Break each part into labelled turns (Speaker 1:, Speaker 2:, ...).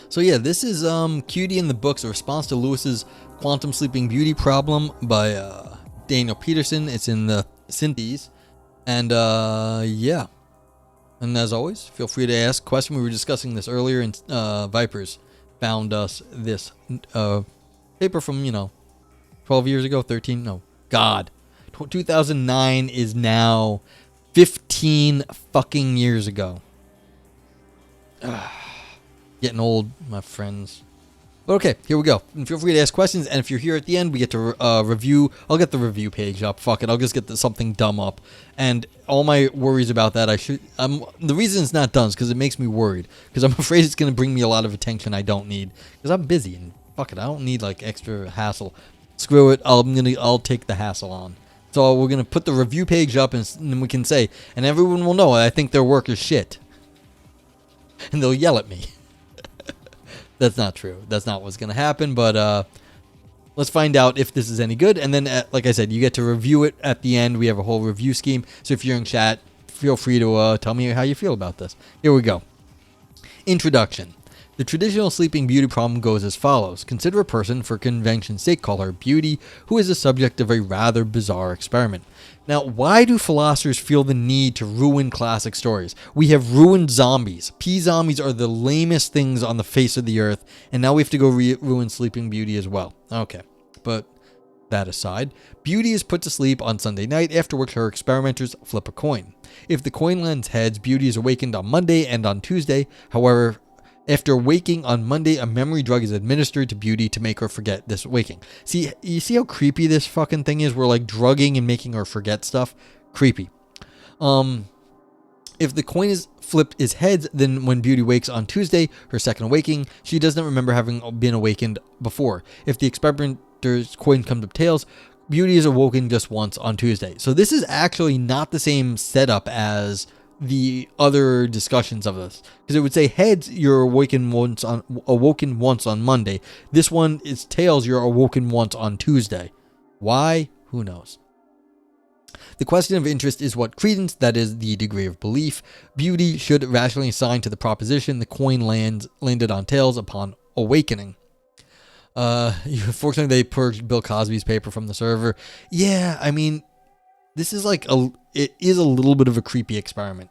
Speaker 1: So yeah, this is Qeauty in the Books, a response to Lewis's Quantum Sleeping Beauty problem by Daniel Peterson. It's in the Synthes. And yeah. And as always, feel free to ask a question. We were discussing this earlier, and Vipers found us this paper from, 12 years ago, 13, no, God. 2009 is now 15 fucking years ago. Getting old, my friends. But okay, here we go. And feel free to ask questions, and if you're here at the end, we get to review. I'll get the review page up. Fuck it, I'll just get something dumb up. And all my worries about that, the reason it's not done is because it makes me worried. Because I'm afraid it's going to bring me a lot of attention I don't need. Because I'm busy, and fuck it, I don't need like extra hassle. Screw it, I'll take the hassle on. So we're going to put the review page up, and then we can say, and everyone will know I think their work is shit. And they'll yell at me. That's not true. That's not what's going to happen, but let's find out if this is any good. And then, like I said, you get to review it at the end. We have a whole review scheme. So if you're in chat, feel free to tell me how you feel about this. Here we go. Introduction. The traditional Sleeping Beauty problem goes as follows. Consider a person, for convention's sake call her Beauty, who is the subject of a rather bizarre experiment. Now, why do philosophers feel the need to ruin classic stories? We have ruined zombies. P-zombies are the lamest things on the face of the earth, and now we have to go ruin Sleeping Beauty as well. Okay, but that aside, Beauty is put to sleep on Sunday night, after which her experimenters flip a coin. If the coin lands heads, Beauty is awakened on Monday and on Tuesday. However, after waking on Monday, a memory drug is administered to Beauty to make her forget this waking. See, you see how creepy this fucking thing is? We're like drugging and making her forget stuff. Creepy. If the coin is flipped is heads, then when Beauty wakes on Tuesday, her second awakening, she doesn't remember having been awakened before. If the experimenter's coin comes up tails, Beauty is awoken just once on Tuesday. So this is actually not the same setup as the other discussions of this, because it would say heads, you're awoken once on Monday. This one is tails, you're awoken once on Tuesday. Why? Who knows? The question of interest is what credence, that is the degree of belief, Beauty should rationally assign to the proposition the coin landed on tails upon awakening. Fortunately, they purged Bill Cosby's paper from the server. Yeah, I mean, this is it is a little bit of a creepy experiment.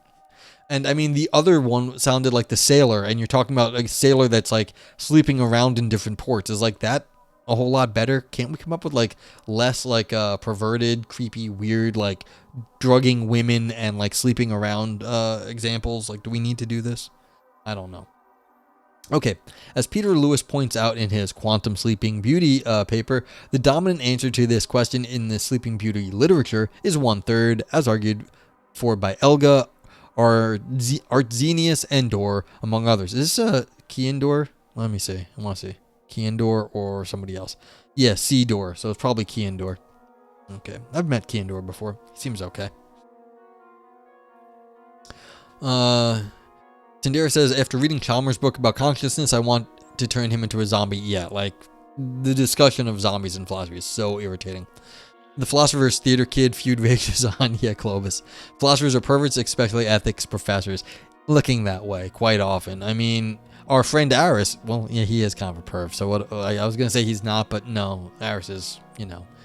Speaker 1: And I mean, the other one sounded like the sailor, and you're talking about a sailor that's like sleeping around in different ports. Is like that a whole lot better? Can't we come up with like less like perverted, creepy, weird, like drugging women and like sleeping around examples? Like, do we need to do this? I don't know. Okay, as Peter Lewis points out in his Quantum Sleeping Beauty paper, the dominant answer to this question in the Sleeping Beauty literature is 1/3, as argued for by Elga, Artzenius, and Dor, among others. Is this Qeauty? Let me see. I want to see. Qeauty or somebody else. Yeah, Dor, so it's probably Qeauty. Okay, I've met Qeauty before. Seems okay. Tindera says, after reading Chalmers' book about consciousness, I want to turn him into a zombie. Yeah, like, the discussion of zombies in philosophy is so irritating. The philosopher's theater kid feud rages on. Yeah, Clovis. Philosophers are perverts, especially ethics professors. Looking that way quite often. I mean, our friend Aris, well, yeah, he is kind of a perv. So what I was going to say he's not, but no, Aris is,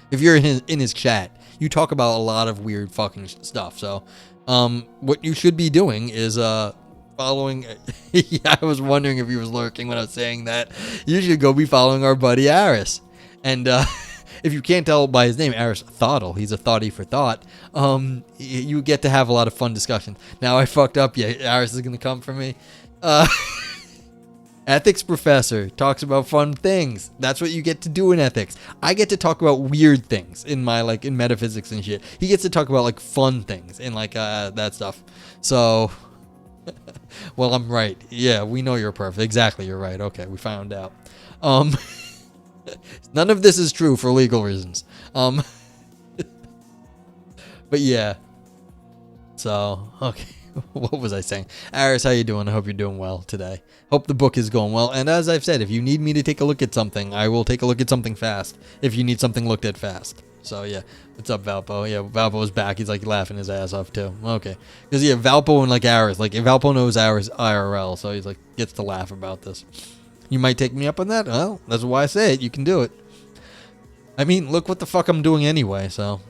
Speaker 1: if you're in his chat, you talk about a lot of weird fucking stuff. So, what you should be doing is, following. Yeah, I was wondering if he was lurking when I was saying that. You should go be following our buddy Aris. And if you can't tell by his name, Aris Thoughtle, he's a thoughty for thought. You get to have a lot of fun discussion. Now I fucked up. Yeah, Aris is gonna come for me. Ethics professor talks about fun things. That's what you get to do in ethics. I get to talk about weird things in my in metaphysics and shit. He gets to talk about like fun things and that stuff. So. Well, I'm right. Yeah, we know you're perfect. Exactly, you're right. Okay, we found out. None of this is true for legal reasons. But yeah. So, okay. What was I saying? Aris, how you doing? I hope you're doing well today. Hope the book is going well. And as I've said, if you need me to take a look at something, I will take a look at something fast. If you need something looked at fast. So yeah, what's up, Valpo? Yeah, Valpo's back. He's like laughing his ass off too. Okay, because yeah, Valpo and like Aris, like Valpo knows Aris IRL, so he's like gets to laugh about this. You might take me up on that. Well, that's why I say it. You can do it. I mean, look what the fuck I'm doing anyway, so.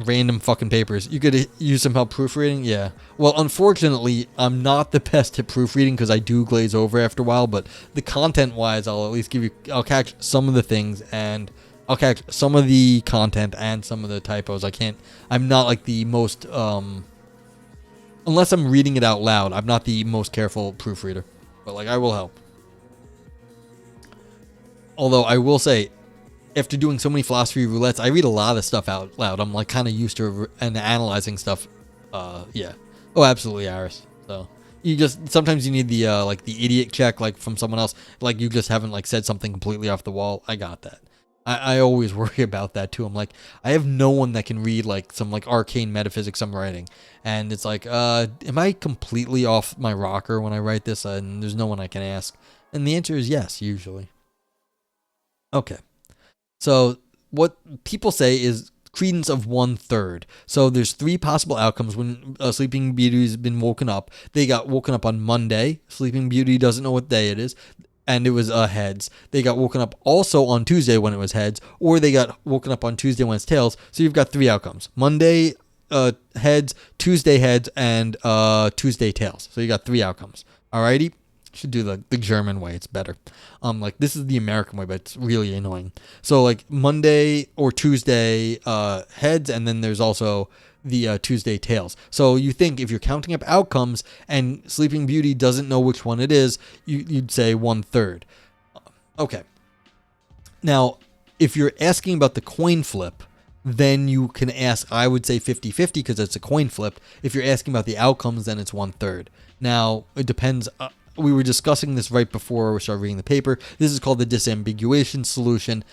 Speaker 1: Random fucking papers. You could use some help proofreading? Yeah. Well, unfortunately, I'm not the best at proofreading because I do glaze over after a while, but the content-wise, I'll at least give you... I'll catch some of the things, and I'll catch some of the content and some of the typos. I'm not like the most... unless I'm reading it out loud, I'm not the most careful proofreader. But, like, I will help. Although, I will say... After doing so many philosophy roulettes, I read a lot of stuff out loud. I'm like kind of used to and analyzing stuff. Yeah. Oh, absolutely, Aris. So sometimes you need the like the idiot check, like from someone else. Like you just haven't like said something completely off the wall. I got that. I always worry about that too. I'm like, I have no one that can read like some like arcane metaphysics I'm writing, and it's like, am I completely off my rocker when I write this? And there's no one I can ask. And the answer is yes, usually. Okay. So what people say is credence of 1/3. So there's 3 possible outcomes when Sleeping Beauty's been woken up. They got woken up on Monday. Sleeping Beauty doesn't know what day it is. And it was heads. They got woken up also on Tuesday when it was heads. Or they got woken up on Tuesday when it's tails. So you've got 3 outcomes. Monday heads, Tuesday heads, and Tuesday tails. So you got 3 outcomes. Alrighty? Should do the German way. It's better. Like this is the American way, but it's really annoying. So like Monday or Tuesday heads, and then there's also the Tuesday tails. So you think if you're counting up outcomes and Sleeping Beauty doesn't know which one it is, you'd say 1/3. Okay. Now, if you're asking about the coin flip, then you can ask, I would say 50-50 because it's a coin flip. If you're asking about the outcomes, then it's 1/3. Now, it depends. We were discussing this right before we started reading the paper. This is called the disambiguation solution.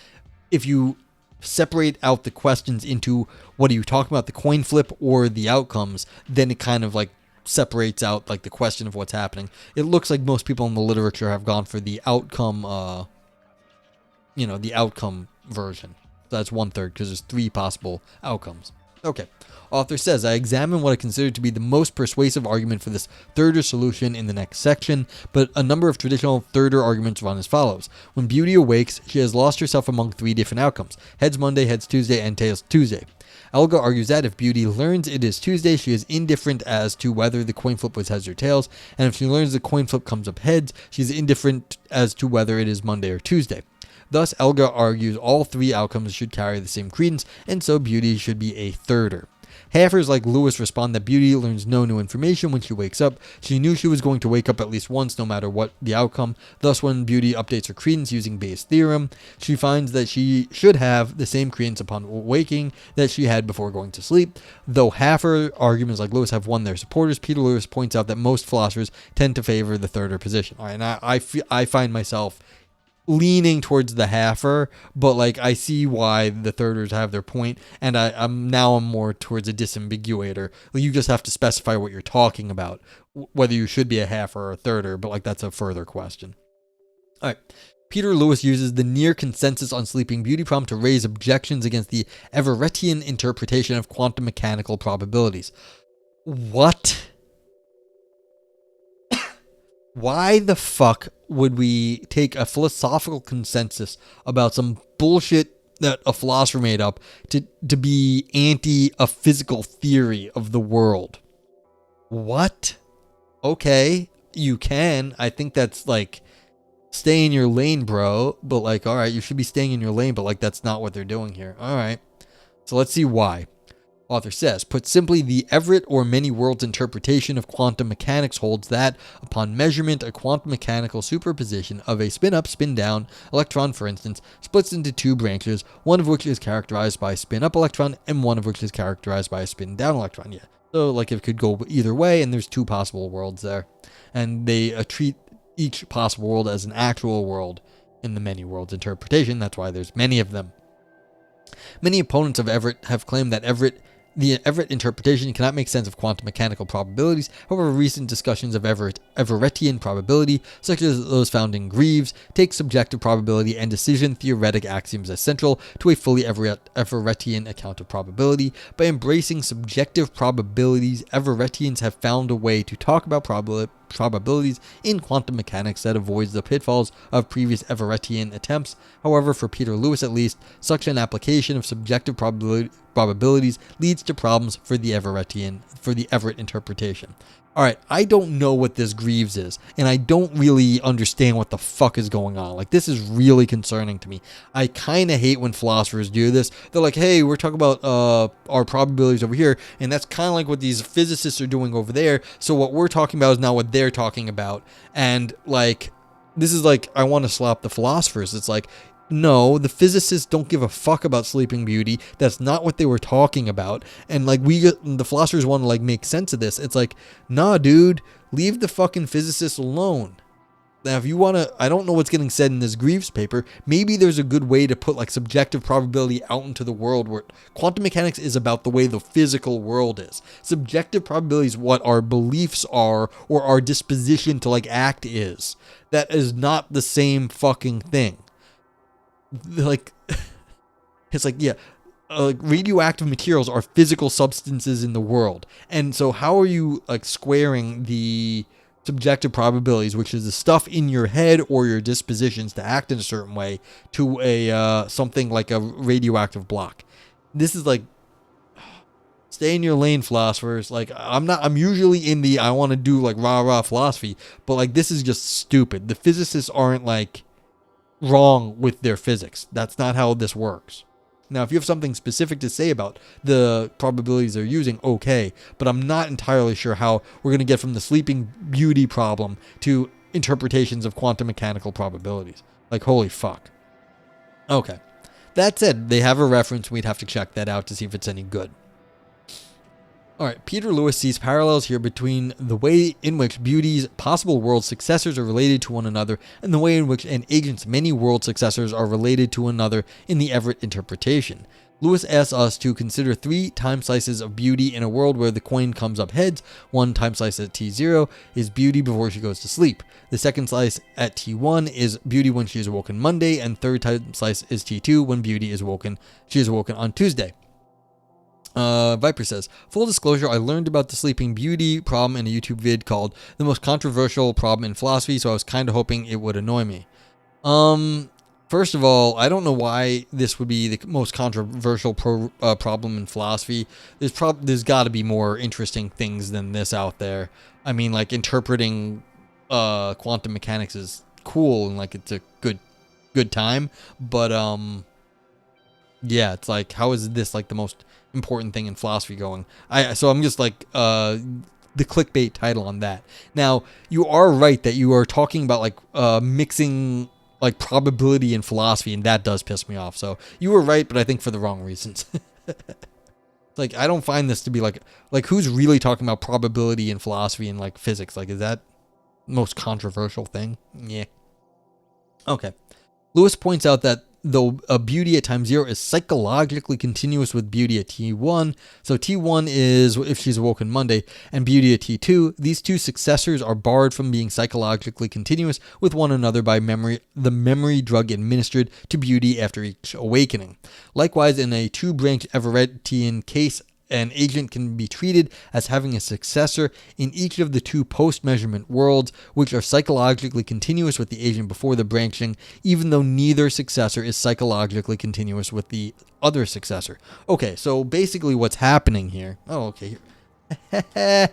Speaker 1: If you separate out the questions into what are you talking about, the coin flip or the outcomes, then it kind of like separates out like the question of what's happening. It looks like most people in the literature have gone for the outcome, the outcome version. So that's 1/3 because there's 3 possible outcomes. Okay. Author says, I examine what I consider to be the most persuasive argument for this thirder solution in the next section, but a number of traditional thirder arguments run as follows. When Beauty awakes, she has lost herself among 3 different outcomes. Heads Monday, heads Tuesday, and tails Tuesday. Elga argues that if Beauty learns it is Tuesday, she is indifferent as to whether the coin flip was heads or tails, and if she learns the coin flip comes up heads, she's indifferent as to whether it is Monday or Tuesday. Thus, Elga argues all 3 outcomes should carry the same credence, and so Beauty should be a thirder. Halfers like Lewis respond that Beauty learns no new information when she wakes up. She knew she was going to wake up at least once no matter what the outcome. Thus, when Beauty updates her credence using Bayes' theorem, she finds that she should have the same credence upon waking that she had before going to sleep. Though halfer arguments like Lewis have won their supporters, Peter Lewis points out that most philosophers tend to favor the thirder position. All right, and I find myself leaning towards the halfer, but like I see why the thirders have their point, and I'm more towards a disambiguator. You just have to specify what you're talking about, whether you should be a halfer or a thirder, but like that's a further question. All right. Peter Lewis uses the near consensus on Sleeping Beauty problem to raise objections against the Everettian interpretation of quantum mechanical probabilities. What? Why the fuck would we take a philosophical consensus about some bullshit that a philosopher made up to be anti a physical theory of the world? What? Okay, you can. I think that's like, stay in your lane, bro. But like, all right, you should be staying in your lane, but like, that's not what they're doing here. All right. So let's see why. Author says, put simply, the Everett or many worlds interpretation of quantum mechanics holds that, upon measurement, a quantum mechanical superposition of a spin-up, spin-down electron, for instance, splits into 2 branches, one of which is characterized by a spin-up electron, and one of which is characterized by a spin-down electron. Yeah. So, like, it could go either way, and there's 2 possible worlds there. And they treat each possible world as an actual world in the many worlds interpretation. That's why there's many of them. Many opponents of Everett have claimed that the Everett interpretation cannot make sense of quantum mechanical probabilities. However, recent discussions of Everettian probability, such as those found in Greaves, take subjective probability and decision theoretic axioms as central to a fully Everettian account of probability. By embracing subjective probabilities, Everettians have found a way to talk about probabilities in quantum mechanics that avoids the pitfalls of previous Everettian attempts. However, for Peter Lewis at least, such an application of subjective probabilities leads to problems for the Everett interpretation. Alright, I don't know what this Greaves is, and I don't really understand what the fuck is going on. Like, this is really concerning to me. I kind of hate when philosophers do this. They're like, hey, we're talking about our probabilities over here, and that's kind of like what these physicists are doing over there, so what we're talking about is not what they're talking about. And, like, this is like, I want to slap the philosophers. It's like, no, the physicists don't give a fuck about Sleeping Beauty. That's not what they were talking about. And like the philosophers want to like make sense of this. It's like, nah, dude, leave the fucking physicists alone. Now, if you want to, I don't know what's getting said in this Greaves paper. Maybe there's a good way to put like subjective probability out into the world where quantum mechanics is about the way the physical world is. Subjective probability is what our beliefs are or our disposition to like act is. That is not the same fucking thing. Like, it's like, yeah, like radioactive materials are physical substances in the world. And so how are you like squaring the subjective probabilities, which is the stuff in your head or your dispositions to act in a certain way, to a something like a radioactive block? This is like, stay in your lane, philosophers. Like, I'm usually in the, I want to do like rah philosophy, but like this is just stupid. The physicists aren't like wrong with their physics. That's not how this works. Now, if you have something specific to say about the probabilities they're using, okay, but I'm not entirely sure how we're going to get from the Sleeping Beauty problem to interpretations of quantum mechanical probabilities. Like, holy fuck. Okay. That said, they have a reference. We'd have to check that out to see if it's any good. Alright, Peter Lewis sees parallels here between the way in which Beauty's possible world successors are related to one another and the way in which an agent's many world successors are related to another in the Everett interpretation. Lewis asks us to consider 3 time slices of Beauty in a world where the coin comes up heads. One time slice at T0 is Beauty before she goes to sleep. The second slice at T1 is Beauty when she is awoken Monday, and third time slice is T2 when Beauty is awoken. She is awoken on Tuesday. Viper says, full disclosure, I learned about the Sleeping Beauty problem in a YouTube vid called The Most Controversial Problem in Philosophy, so I was kind of hoping it would annoy me. First of all, I don't know why this would be the most controversial problem in philosophy. There's got to be more interesting things than this out there. I mean, like, interpreting quantum mechanics is cool and, like, it's a good time, but, yeah, it's like, how is this, like, the most important thing in philosophy going? So I'm just like the clickbait title on that. Now, you are right that you are talking about like mixing like probability and philosophy, and that does piss me off. So you were right, but I think for the wrong reasons. Like, I don't find this to be like who's really talking about probability and philosophy and like physics? Like, is that the most controversial thing? Yeah. Okay. Lewis points out that though a Beauty at time 0 is psychologically continuous with Beauty at T1, so T1 is if she's awoken Monday, and Beauty at T2, these two successors are barred from being psychologically continuous with one another by the memory drug administered to Beauty after each awakening. Likewise, in a two-branch Everettian case, an agent can be treated as having a successor in each of the 2 post-measurement worlds, which are psychologically continuous with the agent before the branching, even though neither successor is psychologically continuous with the other successor. Okay, so basically what's happening here... Oh, okay. I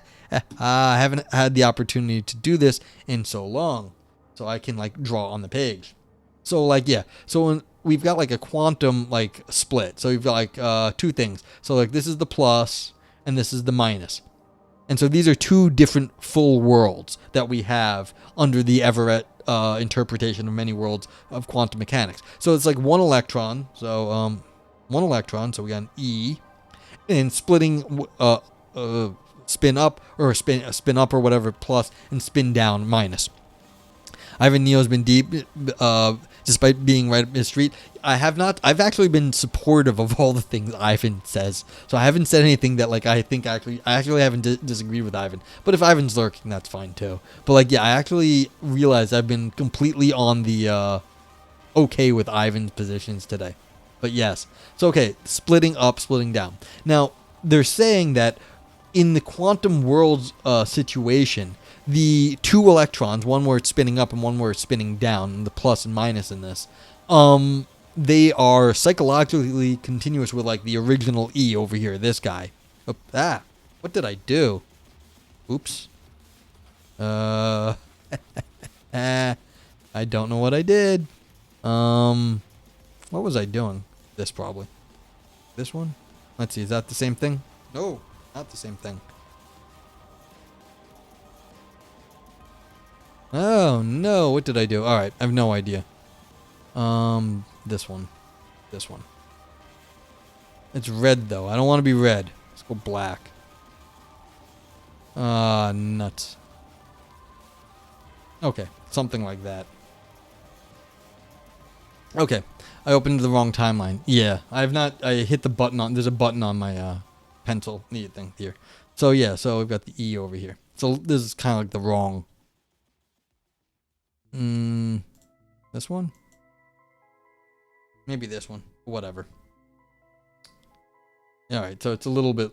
Speaker 1: haven't had the opportunity to do this in so long, so I can, like, draw on the page. So, like, yeah. So we've got like a quantum like split. So you've got like 2 things. So like this is the plus and this is the minus. And so these are 2 different full worlds that we have under the Everett interpretation of many worlds of quantum mechanics. So it's like 1 electron. So 1 electron. So we got an E, and splitting spin up or spin up or whatever plus, and spin down minus. Ivan Neo's been deep, despite being right up his street. I've actually been supportive of all the things Ivan says. So I haven't said anything that, like, I actually haven't disagreed with Ivan. But if Ivan's lurking, that's fine too. But, like, yeah, I actually realized I've been completely on the, okay with Ivan's positions today. But yes. So, okay, splitting up, splitting down. Now, they're saying that in the quantum world's situation, the two electrons, one where it's spinning up and one where it's spinning down, the plus and minus in this, they are psychologically continuous with like the original E over here, this guy. What did I do? Oops. I don't know what I did. What was I doing? This probably. This one? Let's see, is that the same thing? No, not the same thing. Oh no, what did I do? Alright, I have no idea. This one. This one. It's red though. I don't want to be red. Let's go black. Nuts. Okay, something like that. Okay, I opened the wrong timeline. Yeah, I hit the button on, there's a button on my pencil neat thing here. So yeah, so we've got the E over here. So this is kind of like the wrong. This one? Maybe this one. Whatever. Alright, so it's a little bit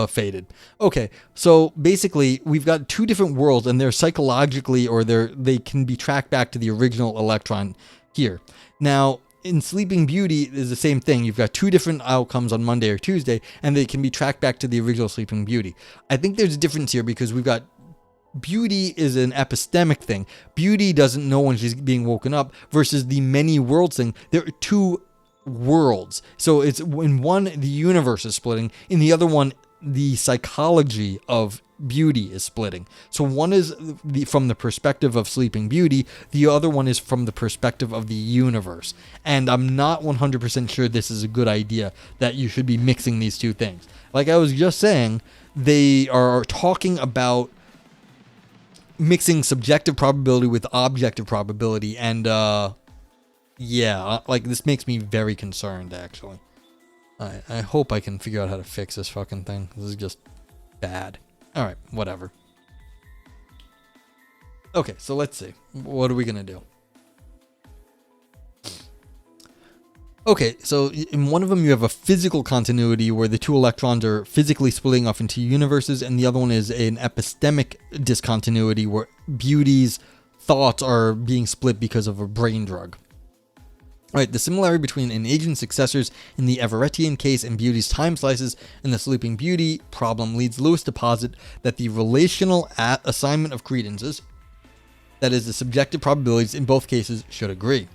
Speaker 1: faded. Okay, so basically we've got two different worlds and they're psychologically, or they can be tracked back to the original electron here. Now, in Sleeping Beauty is the same thing. You've got two different outcomes on Monday or Tuesday, and they can be tracked back to the original Sleeping Beauty. I think there's a difference here because we've got Beauty is an epistemic thing. Beauty doesn't know when she's being woken up versus the many worlds thing. There are two worlds. So it's in one, the universe is splitting. In the other one, the psychology of Beauty is splitting. So one is from the perspective of Sleeping Beauty. The other one is from the perspective of the universe. And I'm not 100% sure this is a good idea that you should be mixing these two things. Like I was just saying, they are talking about mixing subjective probability with objective probability, and yeah, like this makes me very concerned actually. I hope I can figure out how to fix this fucking thing. This is just bad. Alright, whatever. Okay, so let's see. What are we gonna do? Okay, so in one of them you have a physical continuity where the two electrons are physically splitting off into universes, and the other one is an epistemic discontinuity where Beauty's thoughts are being split because of a brain drug. Alright, the similarity between an agent's successors in the Everettian case and Beauty's time slices in the Sleeping Beauty problem leads Lewis to posit that the relational assignment of credences, that is, the subjective probabilities in both cases, should agree.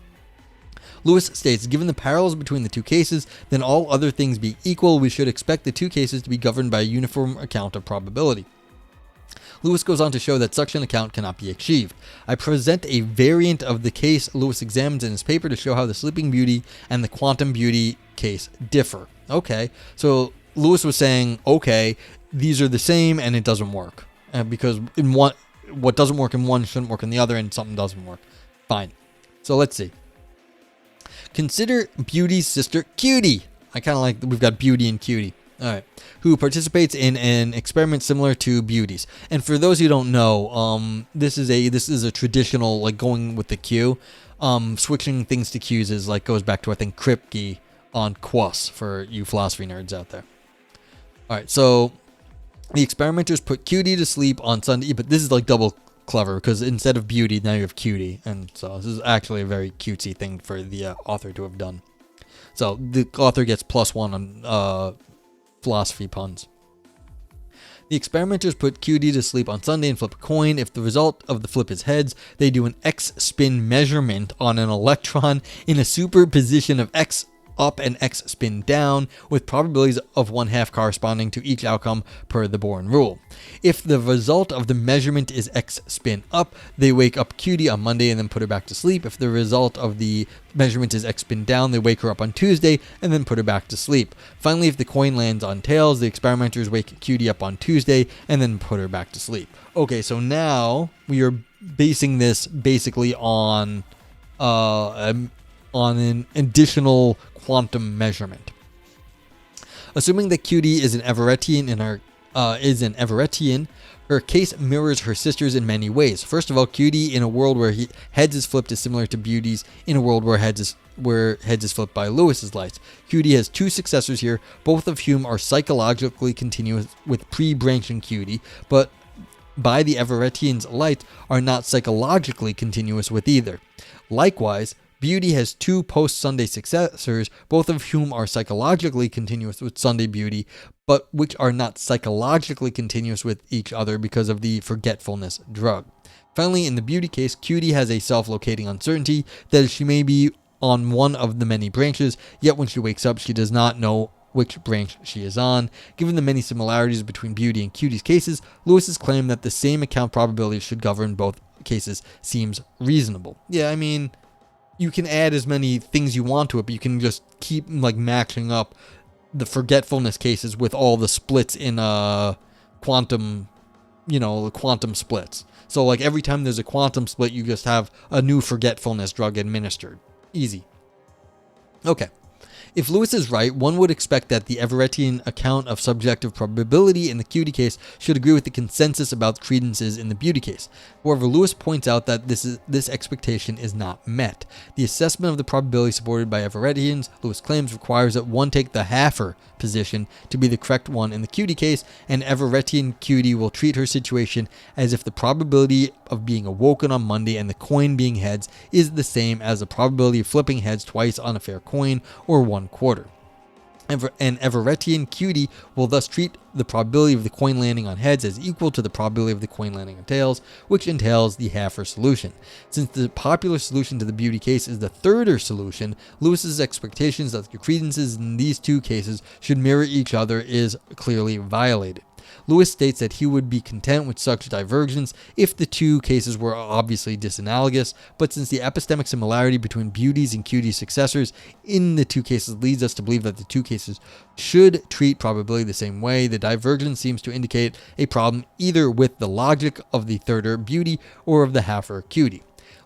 Speaker 1: Lewis states, given the parallels between the two cases, then all other things being equal, we should expect the two cases to be governed by a uniform account of probability. Lewis goes on to show that such an account cannot be achieved. I present a variant of the case Lewis examines in his paper to show how the Sleeping Beauty and the Quantum Beauty case differ. Okay, so Lewis was saying, okay, these are the same and it doesn't work. Because in one, what doesn't work in one shouldn't work in the other, and something doesn't work. Fine. So let's see. Consider Beauty's sister, Qeauty. I kind of like that we've got Beauty and Qeauty. Alright. Who participates in an experiment similar to Beauty's. And for those who don't know, this is a traditional, like, going with the Q. Switching things to Q's is like goes back to, I think, Kripke on Quos for you philosophy nerds out there. Alright, so the experimenters put Qeauty to sleep on Sunday, but this is like double clever because instead of Beauty, now you have Qeauty, and so this is actually a very cutesy thing for the author to have done. So the author gets +1 on philosophy puns. The experimenters put Qeauty to sleep on Sunday and flip a coin. If the result of the flip is heads, they do an X spin measurement on an electron in a superposition of X up and X spin down, with probabilities of 1/2 corresponding to each outcome per the Born rule. If the result of the measurement is X spin up, they wake up Qeauty on Monday and then put her back to sleep. If the result of the measurement is X spin down, they wake her up on Tuesday and then put her back to sleep. Finally, if the coin lands on tails, the experimenters wake Qeauty up on Tuesday and then put her back to sleep. Okay, so now we are basing this basically on an additional quantum measurement. Assuming that Qeauty is an Everettian her case mirrors her sister's in many ways. First of all, Qeauty in a world where heads is flipped is similar to Beauty's in a world where heads is flipped by Lewis's lights. Qeauty has two successors here, both of whom are psychologically continuous with pre-branching Qeauty, but by the Everettian's light are not psychologically continuous with either. Likewise, Beauty has two post-Sunday successors, both of whom are psychologically continuous with Sunday Beauty, but which are not psychologically continuous with each other because of the forgetfulness drug. Finally, in the Beauty case, Qeauty has a self-locating uncertainty that she may be on one of the many branches, yet when she wakes up, she does not know which branch she is on. Given the many similarities between Beauty and Qeauty's cases, Lewis's claim that the same account probability should govern both cases seems reasonable. Yeah, I mean, you can add as many things you want to it, but you can just keep like matching up the forgetfulness cases with all the splits in quantum, the quantum splits. So like every time there's a quantum split, you just have a new forgetfulness drug administered. Easy. Okay. If Lewis is right, one would expect that the Everettian account of subjective probability in the Qeauty case should agree with the consensus about credences in the Beauty case. However, Lewis points out that this expectation is not met. The assessment of the probability supported by Everettians, Lewis claims, requires that one take the halfer position to be the correct one in the Qeauty case, and Everettian Qeauty will treat her situation as if the probability of being awoken on Monday and the coin being heads is the same as the probability of flipping heads twice on a fair coin, or 1/4. And Everettian Qeauty will thus treat the probability of the coin landing on heads as equal to the probability of the coin landing on tails, which entails the halfer solution. Since the popular solution to the Beauty case is the thirder solution, Lewis's expectations that the credences in these two cases should mirror each other is clearly violated. Lewis states that he would be content with such divergence if the two cases were obviously disanalogous, but since the epistemic similarity between Beauty's and Qeauty's successors in the two cases leads us to believe that the two cases should treat probability the same way, the divergence seems to indicate a problem either with the logic of the thirder Beauty or of the halfer Qeauty.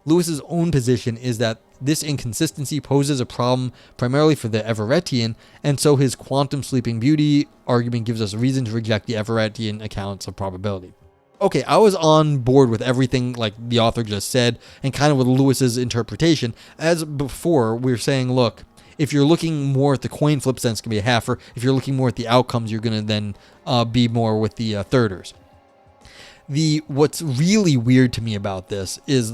Speaker 1: Lewis's own position is that this inconsistency poses a problem primarily for the Everettian, and so his quantum sleeping Beauty argument gives us a reason to reject the Everettian accounts of probability. Okay, I was on board with everything like the author just said, and kind of with Lewis's interpretation. As before, we were saying, look, if you're looking more at the coin flips, then it's going to be a halfer. If you're looking more at the outcomes, you're going to then be more with the thirders. What's really weird to me about this is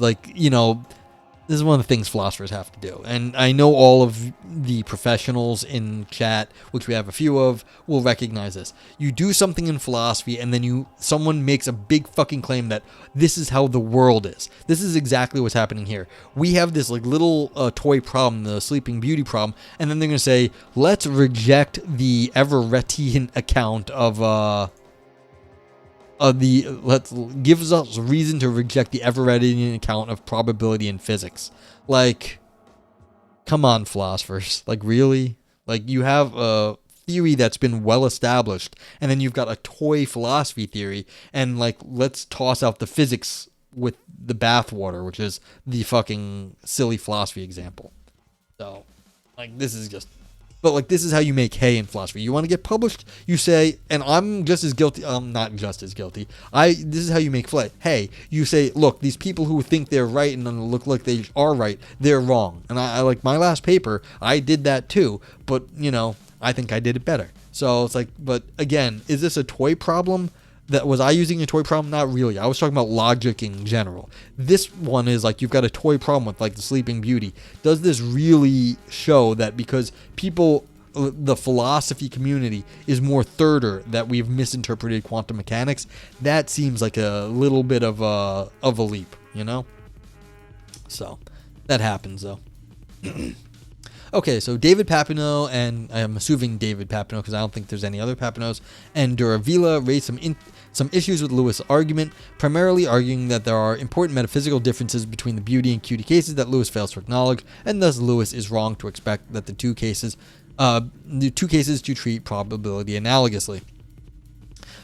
Speaker 1: this is one of the things philosophers have to do. And I know all of the professionals in chat, which we have a few of, will recognize this. You do something in philosophy and then someone makes a big fucking claim that this is how the world is. This is exactly what's happening here. We have this little toy problem, the Sleeping Beauty problem, and then they're going to say, let's reject the Everettian account of gives us reason to reject the Everettian account of probability in physics. Come on, philosophers. Really? You have a theory that's been well established, and then you've got a toy philosophy theory, and let's toss out the physics with the bathwater, which is the fucking silly philosophy example. So, this is just... But this is how you make hay in philosophy. You want to get published, you say, and I'm just as guilty. I'm not just as guilty. This is how you make hay. You say, look, these people who think they're right and then look like they are right, they're wrong. And I like my last paper, I did that too. But I think I did it better. So it's but again, is this a toy problem? Was I using a toy problem? Not really. I was talking about logic in general. This one is you've got a toy problem with the Sleeping Beauty. Does this really show that because people, the philosophy community is more thirder, that we've misinterpreted quantum mechanics? That seems like a little bit of a leap, So that happens though. Okay, so David Papineau, and I'm assuming David Papineau because I don't think there's any other Papineaus, and Duravilla raised some issues with Lewis' argument, primarily arguing that there are important metaphysical differences between the Beauty and Qeauty cases that Lewis fails to acknowledge, and thus Lewis is wrong to expect that the two cases to treat probability analogously.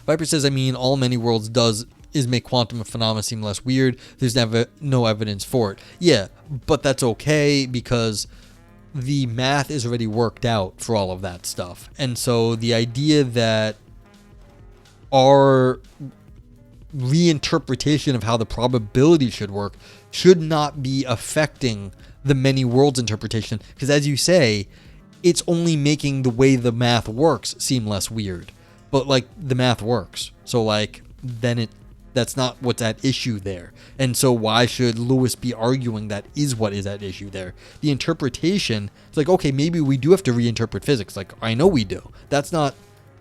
Speaker 1: Viper says, all many worlds does is make quantum phenomena seem less weird. There's no evidence for it. Yeah, but that's okay because the math is already worked out for all of that stuff. And so the idea that our reinterpretation of how the probability should work should not be affecting the many worlds interpretation, because as you say, it's only making the way the math works seem less weird. But the math works. So then That's not what's at issue there. And so why should Lewis be arguing that is what is at issue there? The interpretation, it's like, okay, maybe we do have to reinterpret physics. Like, I know we do. That's not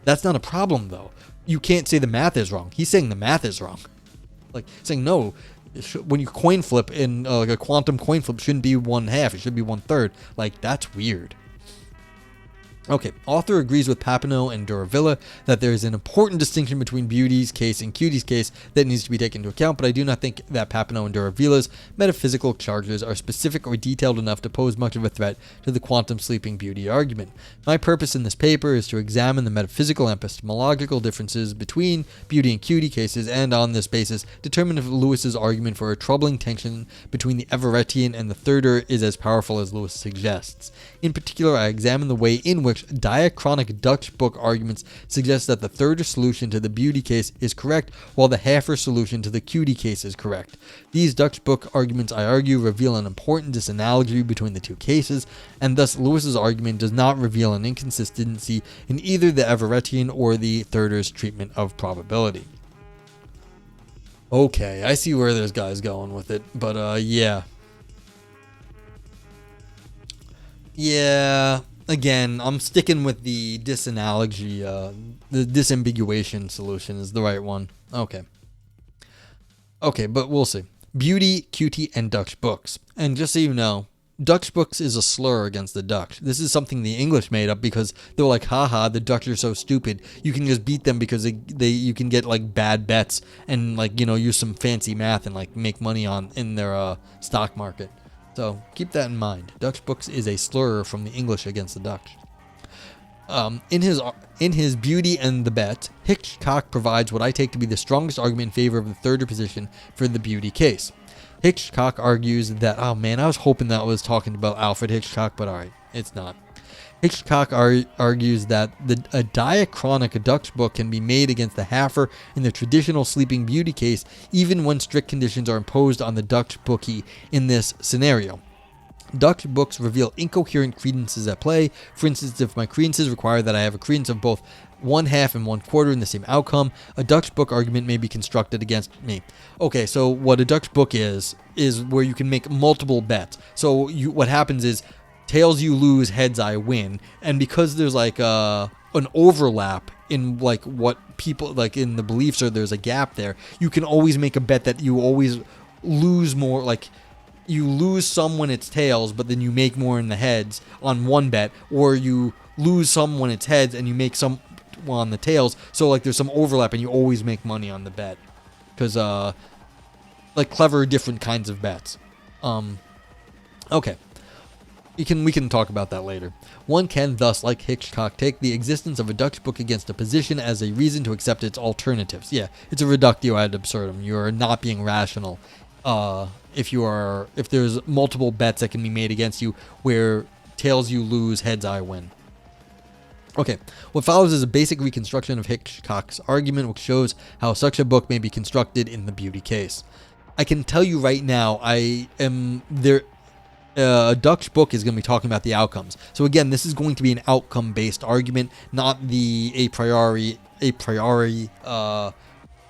Speaker 1: a problem, though. You can't say the math is wrong. He's saying the math is wrong. Like, saying, no, when you coin flip in like a quantum coin flip, shouldn't be 1/2. It should be 1/3. Like, that's weird. Okay, author agrees with Papineau and Duravilla that there is an important distinction between Beauty's case and Qeauty's case that needs to be taken into account, but I do not think that Papineau and Duravilla's metaphysical charges are specific or detailed enough to pose much of a threat to the quantum sleeping beauty argument. My purpose in this paper is to examine the metaphysical and epistemological differences between Beauty and Qeauty cases, and on this basis determine if Lewis's argument for a troubling tension between the Everettian and the thirder is as powerful as Lewis suggests. In particular, I examine the way in which diachronic Dutch book arguments suggest that the thirder solution to the Beauty case is correct, while the Hafer solution to the Qeauty case is correct. These Dutch book arguments, I argue, reveal an important disanalogy between the two cases, and thus Lewis's argument does not reveal an inconsistency in either the Everettian or the thirder's treatment of probability. Okay, I see where this guy's going with it, but yeah. Yeah, again, I'm sticking with the disanalogy, the disambiguation solution is the right one. Okay, but we'll see. Beauty, Qeauty, and Dutch books. And just so you know, Dutch books is a slur against the Dutch. This is something the English made up because they're like, haha, the Dutch are so stupid. You can just beat them because you can get like bad bets and like, you know, use some fancy math and like make money in their stock market. So keep that in mind. Dutch books is a slur from the English against the Dutch. In his Beauty and the Bet, Hitchcock provides what I take to be the strongest argument in favor of the thirder position for the Beauty case. Hitchcock argues that, oh man, I was hoping that was talking about Alfred Hitchcock, but alright, it's not. Hitchcock argues that a diachronic Dutch book can be made against the Hafer in the traditional Sleeping Beauty case, even when strict conditions are imposed on the Dutch bookie in this scenario. Dutch books reveal incoherent credences at play. For instance, if my credences require that I have a credence of both 1/2 and 1/4 in the same outcome, a Dutch book argument may be constructed against me. Okay, so what a Dutch book is where you can make multiple bets. So what happens is, tails you lose, heads I win, and because there's like an overlap in like what people like in the beliefs, or there's a gap there, you can always make a bet that you always lose more, like you lose some when it's tails, but then you make more in the heads on one bet, or you lose some when it's heads and you make some on the tails, so like there's some overlap and you always make money on the bet, because like clever different kinds of bets. Okay. We can talk about that later. One can thus, like Hitchcock, take the existence of a Dutch book against a position as a reason to accept its alternatives. Yeah, it's a reductio ad absurdum. You are not being rational if there's multiple bets that can be made against you where tails you lose, heads I win. Okay, what follows is a basic reconstruction of Hitchcock's argument, which shows how such a book may be constructed in the Beauty case. I can tell you right now, a Dutch book is going to be talking about the outcomes. So again, this is going to be an outcome-based argument, not the a priori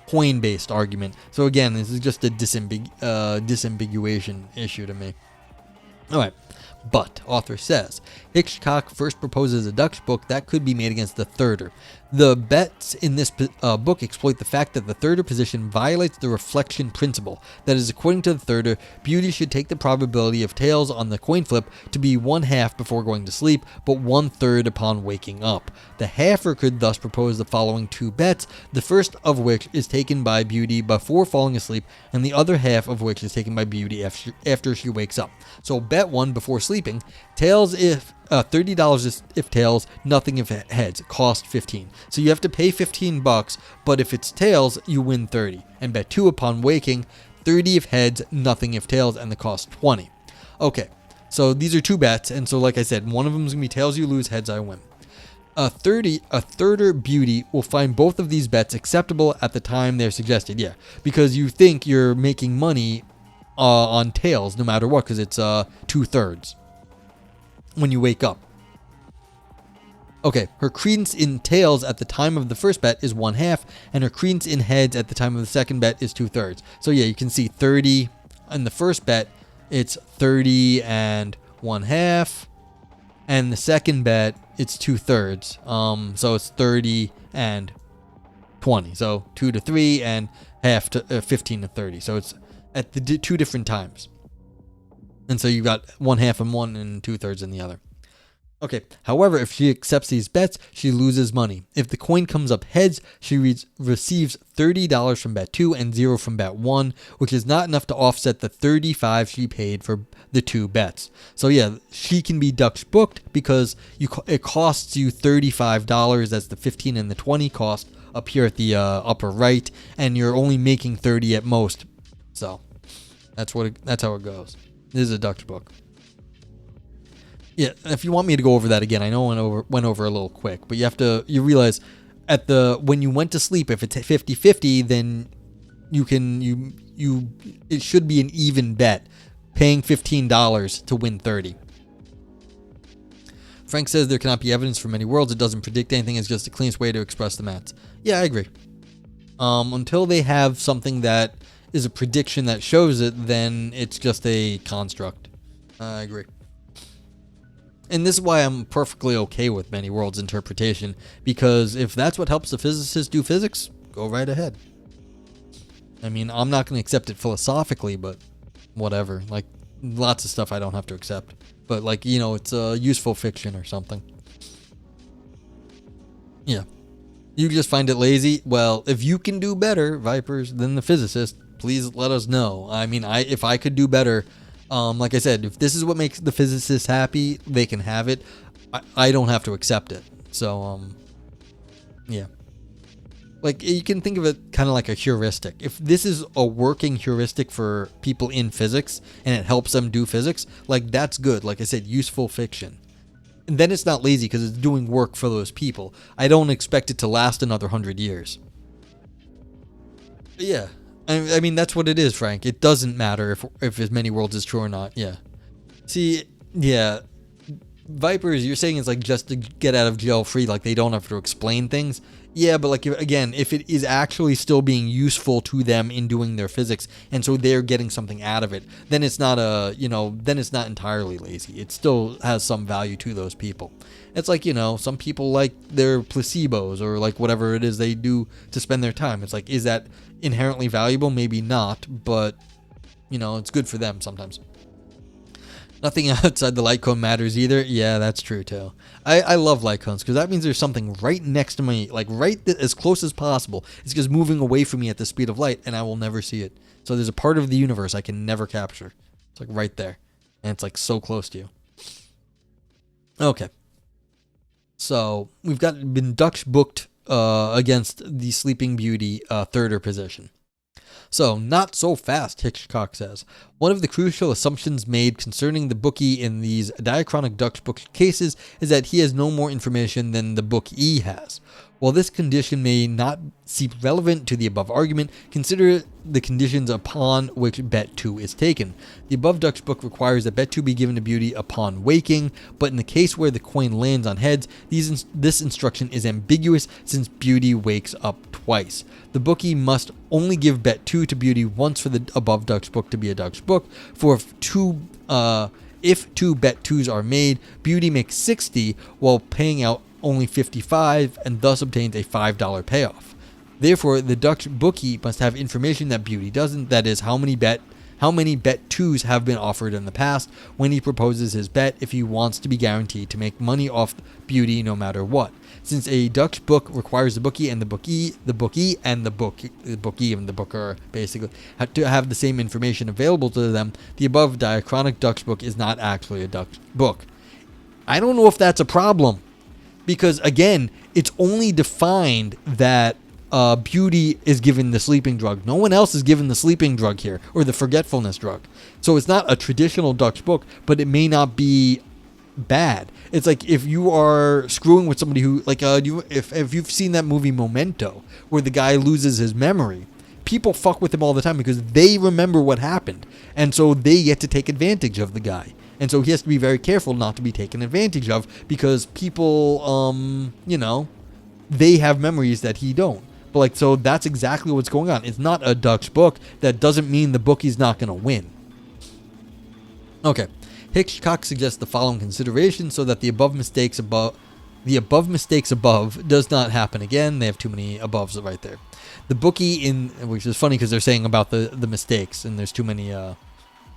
Speaker 1: coin-based argument. So again, this is just a disambiguation issue to me. All right. But, author says, Hitchcock first proposes a Dutch book that could be made against the thirder. The bets in this book exploit the fact that the thirder position violates the reflection principle. That is, according to the thirder, Beauty should take the probability of tails on the coin flip to be 1/2 before going to sleep, but 1/3 upon waking up. The Hafer could thus propose the following two bets, the first of which is taken by Beauty before falling asleep, and the other half of which is taken by Beauty after she wakes up. So bet 1 before sleeping, tails if $30 if tails, nothing if heads, cost 15. So you have to pay $15, but if it's tails, you win 30. And bet 2 upon waking, 30 if heads, nothing if tails, and the cost 20. Okay, so these are two bets, and so like I said, one of them is going to be tails you lose, heads I win. A thirder Beauty will find both of these bets acceptable at the time they're suggested, yeah, because you think you're making money on tails no matter what, because it's 2/3 when you wake up. Okay, her credence in tails at the time of the first bet is 1/2, and her credence in heads at the time of the second bet is 2/3. So yeah, you can see 30 in the first bet, it's 30 and 1/2, and the second bet it's 2/3. So it's 30 and 20. So 2 to 3 and half to 15 to 30. So it's at the two different times. And so you've got 1/2 in one and 2/3 in the other. Okay, however, if she accepts these bets, she loses money. If the coin comes up heads, she receives $30 from bet 2 and 0 from bet 1, which is not enough to offset the $35 she paid for the 2 bets. So yeah, she can be Dutch booked because it costs you $35. That's the 15 and the 20 cost up here at the upper right, and you're only making 30 at most. So that's how it goes. This is a Dutch book. Yeah, if you want me to go over that again, I know I went over a little quick, but you realize when you went to sleep, if it's 50-50, then it should be an even bet, paying $15 to win 30. Frank says there cannot be evidence for many worlds. It doesn't predict anything. It's just the cleanest way to express the maths. Yeah, I agree. Until they have something that is a prediction that shows it, then it's just a construct. I agree. And this is why I'm perfectly okay with many worlds interpretation, because if that's what helps the physicists do physics, go right ahead. I mean, I'm not going to accept it philosophically, but whatever. Like, lots of stuff I don't have to accept. But, like, it's a useful fiction or something. Yeah. You just find it lazy? Well, if you can do better, Vipers, than the physicist, please let us know. I mean, if I could do better... like I said, if this is what makes the physicists happy, they can have it. I don't have to accept it. So, yeah. Like, you can think of it kind of like a heuristic. If this is a working heuristic for people in physics, and it helps them do physics, like, that's good. Like I said, useful fiction. And then it's not lazy because it's doing work for those people. I don't expect it to last another 100 years. But yeah. I mean, that's what it is, Frank. It doesn't matter if as many worlds is true or not. Yeah. See, yeah. Vipers, you're saying it's like just to get out of jail free, like they don't have to explain things. Yeah, but like, again, if it is actually still being useful to them in doing their physics, and so they're getting something out of it, then it's not then it's not entirely lazy. It still has some value to those people. It's like, some people like their placebos or like whatever it is they do to spend their time. It's like, is that inherently valuable? Maybe not, but, it's good for them sometimes. Nothing outside the light cone matters either. Yeah, that's true too. I love light cones because that means there's something right next to me, like as close as possible. It's just moving away from me at the speed of light, and I will never see it. So there's a part of the universe I can never capture. It's like right there, and it's like so close to you. Okay. So we've been Dutch booked against the Sleeping Beauty thirder position. So, not so fast, Hitchcock says. One of the crucial assumptions made concerning the bookie in these diachronic Dutch book cases is that he has no more information than the bookee has. While this condition may not seem relevant to the above argument, consider the conditions upon which bet 2 is taken. The above Dutch book requires that bet 2 be given to Beauty upon waking, but in the case where the coin lands on heads, this instruction is ambiguous since Beauty wakes up twice. The bookie must only give bet 2 to Beauty once for the above Dutch book to be a Dutch book. For if two bet 2s are made, Beauty makes 60 while paying out only 55 and thus obtains a $5 payoff. Therefore, the Dutch bookie must have information that Beauty doesn't, that is, how many bet 2s have been offered in the past when he proposes his bet if he wants to be guaranteed to make money off Beauty no matter what. Since a Dutch book requires the bookie and the bookie and the booker basically to have the same information available to them, the above diachronic Dutch book is not actually a Dutch book. I don't know if that's a problem. Because, again, it's only defined that Beauty is given the sleeping drug. No one else is given the sleeping drug here, or the forgetfulness drug. So it's not a traditional Dutch book, but it may not be bad. It's like if you are screwing with somebody who, like, if you've seen that movie Memento, where the guy loses his memory, people fuck with him all the time because they remember what happened. And so they get to take advantage of the guy. And so he has to be very careful not to be taken advantage of, because people, they have memories that he don't. But like, so that's exactly what's going on. It's not a Dutch book. That doesn't mean the bookie's not going to win. Okay. Hitchcock suggests the following consideration so that the above mistakes above does not happen again. They have too many aboves right there. The bookie which is funny because they're saying about the mistakes, and there's too many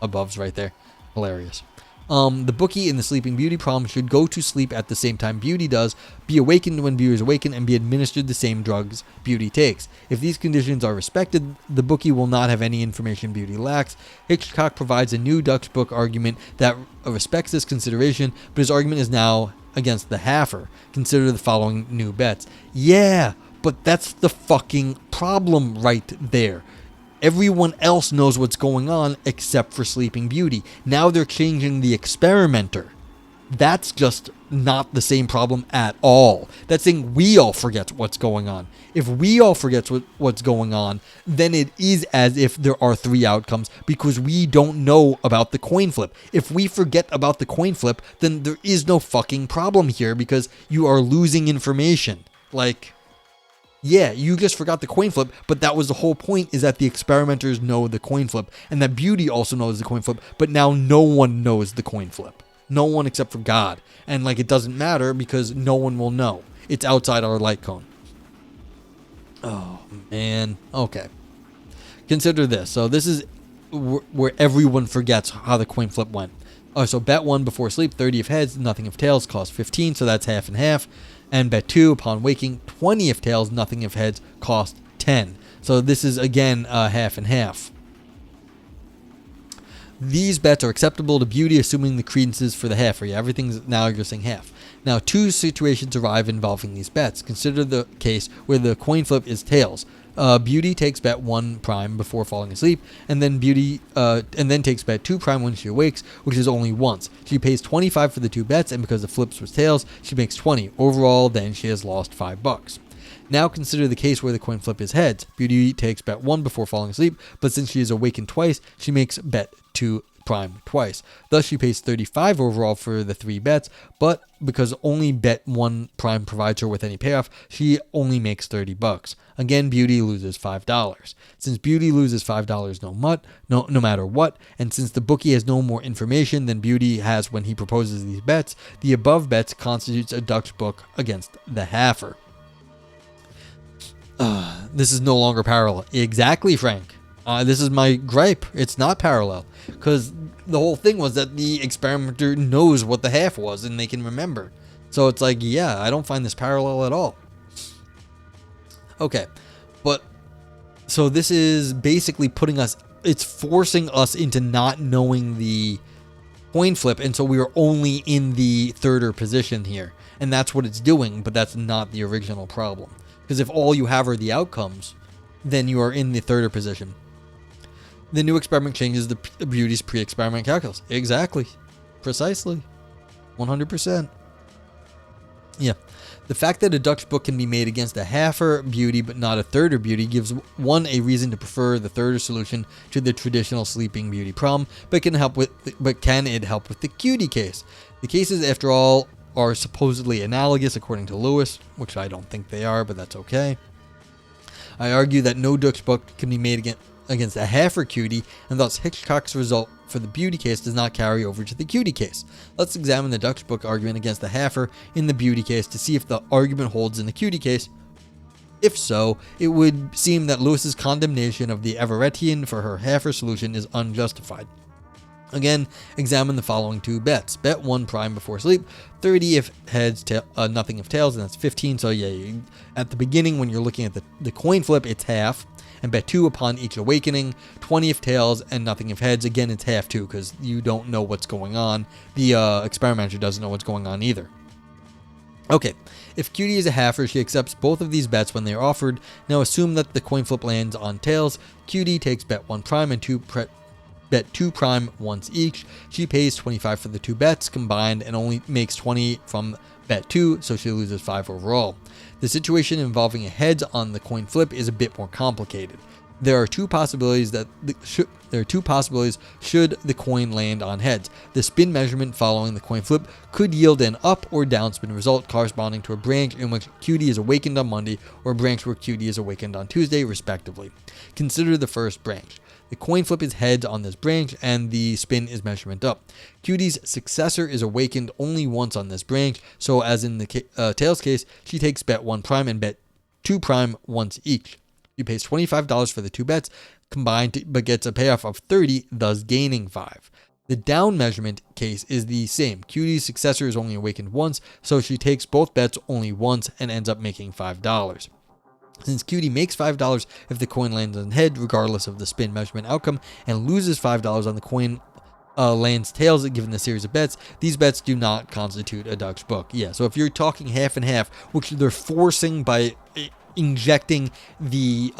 Speaker 1: aboves right there. Hilarious. The bookie in the Sleeping Beauty problem should go to sleep at the same time Beauty does, be awakened when Beauty is awakened, and be administered the same drugs Beauty takes. If these conditions are respected, the bookie will not have any information Beauty lacks. Hitchcock provides a new Dutch book argument that respects this consideration, but his argument is now against the halfer. Consider the following new bets. Yeah, but that's the fucking problem right there. Everyone else knows what's going on except for Sleeping Beauty. Now they're changing the experimenter. That's just not the same problem at all. That's saying we all forget what's going on. If we all forget what's going on, then it is as if there are 3 outcomes, because we don't know about the coin flip. If we forget about the coin flip, then there is no fucking problem here, because you are losing information. Like, yeah, you just forgot the coin flip, but that was the whole point, is that the experimenters know the coin flip, and that Beauty also knows the coin flip, but now no one knows the coin flip. No one except for God. And like, it doesn't matter because no one will know. It's outside our light cone. Oh, man. Okay. Consider this. So this is where everyone forgets how the coin flip went. So bet 1 before sleep, 30 of heads, nothing of tails, cost 15, so that's half and half. And bet 2 upon waking, 20 of tails, nothing of heads, cost 10. So this is again half and half. These bets are acceptable to Beauty, assuming the credences for the half. Yeah, everything's now you're saying half. Now 2 situations arrive involving these bets. Consider the case where the coin flip is tails. Beauty takes bet 1 prime before falling asleep, and then takes bet 2 prime when she awakes, which is only once. She pays 25 for the 2 bets, and because the flips was tails, she makes 20. Overall, then she has lost $5. Now consider the case where the coin flip is heads. Beauty takes bet 1 before falling asleep, but since she is awakened twice, she makes bet 2 prime twice. Thus, she pays 35 overall for the 3 bets, but because only bet 1 prime provides her with any payoff, she only makes $30. Again, Beauty loses $5. Since Beauty loses $5 no matter what, and since the bookie has no more information than Beauty has when he proposes these bets, the above bets constitutes a Dutch book against the halfer. This is no longer parallel. Exactly, Frank. This is my gripe. It's not parallel. Because the whole thing was that the experimenter knows what the half was and they can remember. So it's like, yeah, I don't find this parallel at all. Okay. But, so this is basically it's forcing us into not knowing the coin flip. And so we are only in the thirder position here. And that's what it's doing, but that's not the original problem. Because if all you have are the outcomes, then you are in the thirder position. The new experiment changes the Beauty's pre-experiment calculus. Exactly. Precisely. 100%. Yeah. The fact that a Dutch book can be made against a halfer Beauty but not a thirder Beauty gives one a reason to prefer the thirder solution to the traditional Sleeping Beauty problem, but can it help with the Qeauty case? The cases, after all, are supposedly analogous according to Lewis, which I don't think they are, but that's okay. I argue that no Dutch book can be made against a halfer Qeauty, and thus Hitchcock's result for the Beauty case does not carry over to the Qeauty case. Let's examine the Dutch book argument against the halfer in the Beauty case to see if the argument holds in the Qeauty case. If so, it would seem that Lewis's condemnation of the Everettian for her halfer solution is unjustified. Again, examine the following 2 bets. Bet 1 prime before sleep, 30 if heads, nothing if tails, and that's 15. So yeah, at the beginning when you're looking at the coin flip, it's half. And bet 2 upon each awakening, 20 if tails, and nothing if heads. Again, it's half too, because you don't know what's going on. The experimenter doesn't know what's going on either. Okay, if Qeauty is a halfer, she accepts both of these bets when they are offered. Now assume that the coin flip lands on tails. Qeauty takes bet 1 prime and bet 2 prime once each. She pays 25 for the 2 bets combined and only makes 20 from bet 2, so she loses 5 overall. The situation involving a heads on the coin flip is a bit more complicated. There are two possibilities should the coin land on heads. The spin measurement following the coin flip could yield an up or down spin result corresponding to a branch in which Qeauty is awakened on Monday or a branch where Qeauty is awakened on Tuesday, respectively. Consider the first branch. The coin flip is heads on this branch and the spin is measurement up. Qeauty's successor is awakened only once on this branch, so as in the tails case, she takes bet 1 prime and bet 2 prime once each. She pays $25 for the two bets combined, but gets a payoff of 30, thus gaining 5. The down measurement case is the same. Qeauty's successor is only awakened once, so she takes both bets only once and ends up making $5. Since Qeauty makes $5 if the coin lands on head, regardless of the spin measurement outcome, and loses $5 on the coin lands tails given the series of bets, these bets do not constitute a Dutch book. Yeah, so if you're talking half and half, which they're forcing by injecting the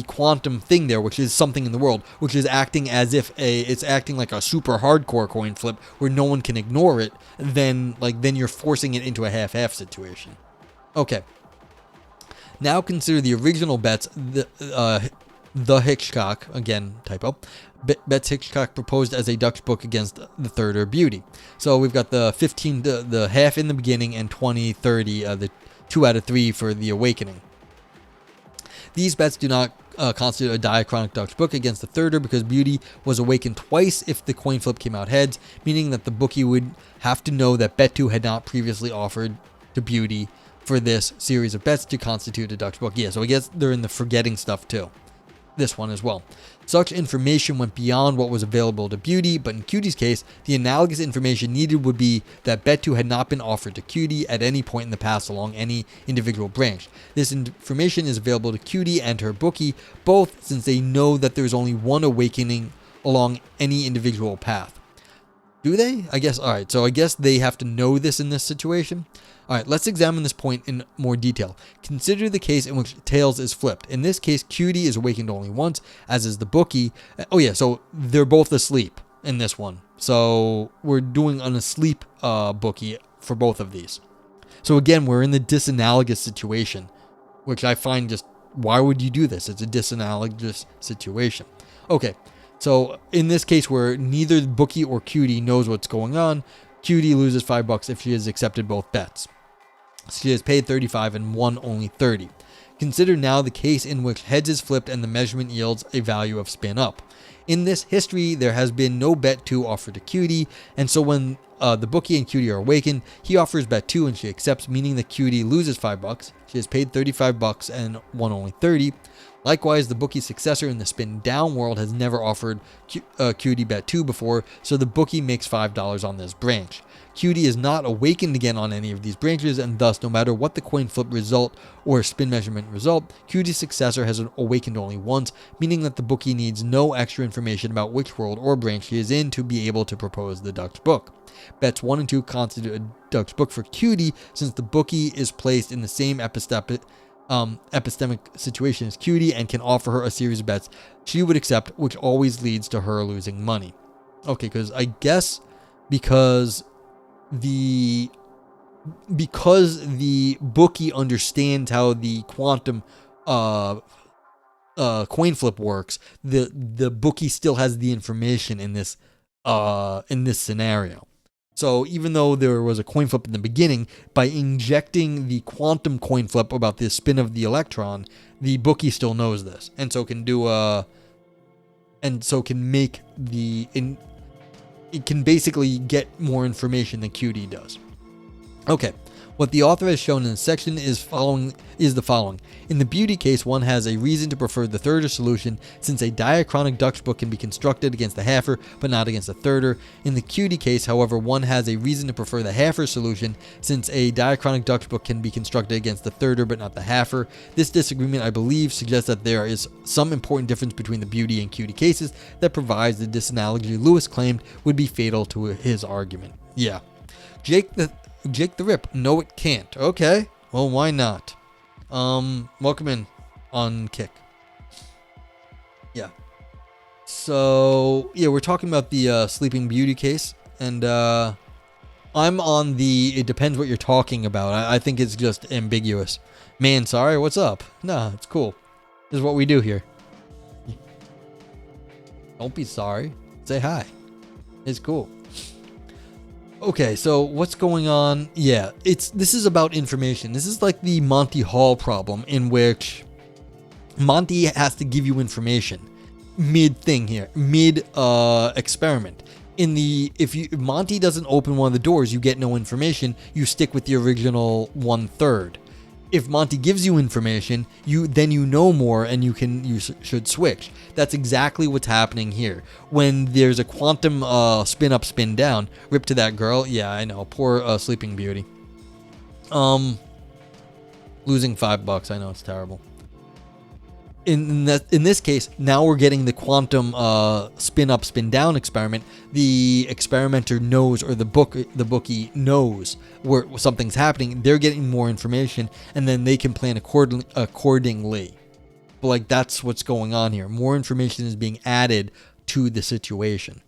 Speaker 1: quantum thing there, which is something in the world, which is acting as if it's acting like a super hardcore coin flip where no one can ignore it, then you're forcing it into a half-half situation. Okay. Now consider the original bets. The Hitchcock, again typo, bets Hitchcock proposed as a Dutch book against the third or Beauty. So we've got the 15, the half in the beginning, and 20, 30, the 2 out of 3 for the awakening. These bets do not constitute a diachronic Dutch book against the thirder because Beauty was awakened twice if the coin flip came out heads, meaning that the bookie would have to know that bet 2 had not previously offered to Beauty for this series of bets to constitute a Dutch book. Yeah, so I guess they're in the forgetting stuff too. This one as well. Such information went beyond what was available to Beauty, but in Qeauty's case, the analogous information needed would be that bet 2 had not been offered to Qeauty at any point in the past along any individual branch. This information is available to Qeauty and her bookie, both since they know that there's only one awakening along any individual path. Do they? I guess, alright, so I guess they have to know this in this situation. Alright, let's examine this point in more detail. Consider the case in which tails is flipped. In this case, Qeauty is awakened only once, as is the bookie. Oh yeah, so they're both asleep in this one. So we're doing an asleep bookie for both of these. So again, we're in the disanalogous situation, which I find just, why would you do this? It's a disanalogous situation. Okay, so in this case where neither the bookie or Qeauty knows what's going on, Qeauty loses $5 if she has accepted both bets. She has paid 35 and won only 30. Consider now the case in which heads is flipped and the measurement yields a value of spin up. In this history, there has been no bet 2 offered to Qeauty, and so when the bookie and Qeauty are awakened, he offers bet 2 and she accepts, meaning that Qeauty loses $5. She has paid $35 and won only 30. Likewise, the bookie's successor in the spin down world has never offered Qeauty bet 2 before, so the bookie makes $5 on this branch. Qeauty is not awakened again on any of these branches, and thus, no matter what the coin flip result or spin measurement result, Qeauty's successor has awakened only once, meaning that the bookie needs no extra information about which world or branch he is in to be able to propose the Dutch book. Bets 1 and 2 constitute a Dutch book for Qeauty, since the bookie is placed in the same epistemic situation as Qeauty and can offer her a series of bets she would accept, which always leads to her losing money. Okay, because I guess because the bookie understands how the quantum coin flip works, the bookie still has the information in this scenario. So even though there was a coin flip in the beginning, by injecting the quantum coin flip about the spin of the electron, the bookie still knows this, and so can it can basically get more information than Qeauty does. Okay, what the author has shown in this section is the following. In the Beauty case, one has a reason to prefer the thirder solution, since a diachronic Dutch book can be constructed against the halfer, but not against the thirder. In the Qeauty case, however, one has a reason to prefer the halfer solution, since a diachronic Dutch book can be constructed against the thirder, but not the halfer. This disagreement, I believe, suggests that there is some important difference between the Beauty and Qeauty cases that provides the disanalogy Lewis claimed would be fatal to his argument. Yeah. Jake the Rip. No, it can't. Okay. Well, why not? Welcome in on Kick. Yeah. So, yeah, we're talking about the Sleeping Beauty case, and I'm on the it depends what you're talking about. I think it's just ambiguous. Man, sorry, what's up? Nah, it's cool. This is what we do here. Don't be sorry. Say hi. It's cool. Okay, so what's going on? Yeah, this is about information. This is like the Monty Hall problem, in which Monty has to give you information mid thing here, mid experiment. If Monty doesn't open one of the doors, you get no information. You stick with the original 1/3. If Monty gives you information, then you know more, and you should switch. That's exactly what's happening here. When there's a quantum spin up, spin down, rip to that girl. Yeah, I know, poor Sleeping Beauty. Losing $5. I know it's terrible. In this case, now we're getting the quantum spin up, spin down experiment. The experimenter knows, or the bookie knows where something's happening. They're getting more information, and then they can plan accordingly. But like, that's what's going on here. More information is being added to the situation.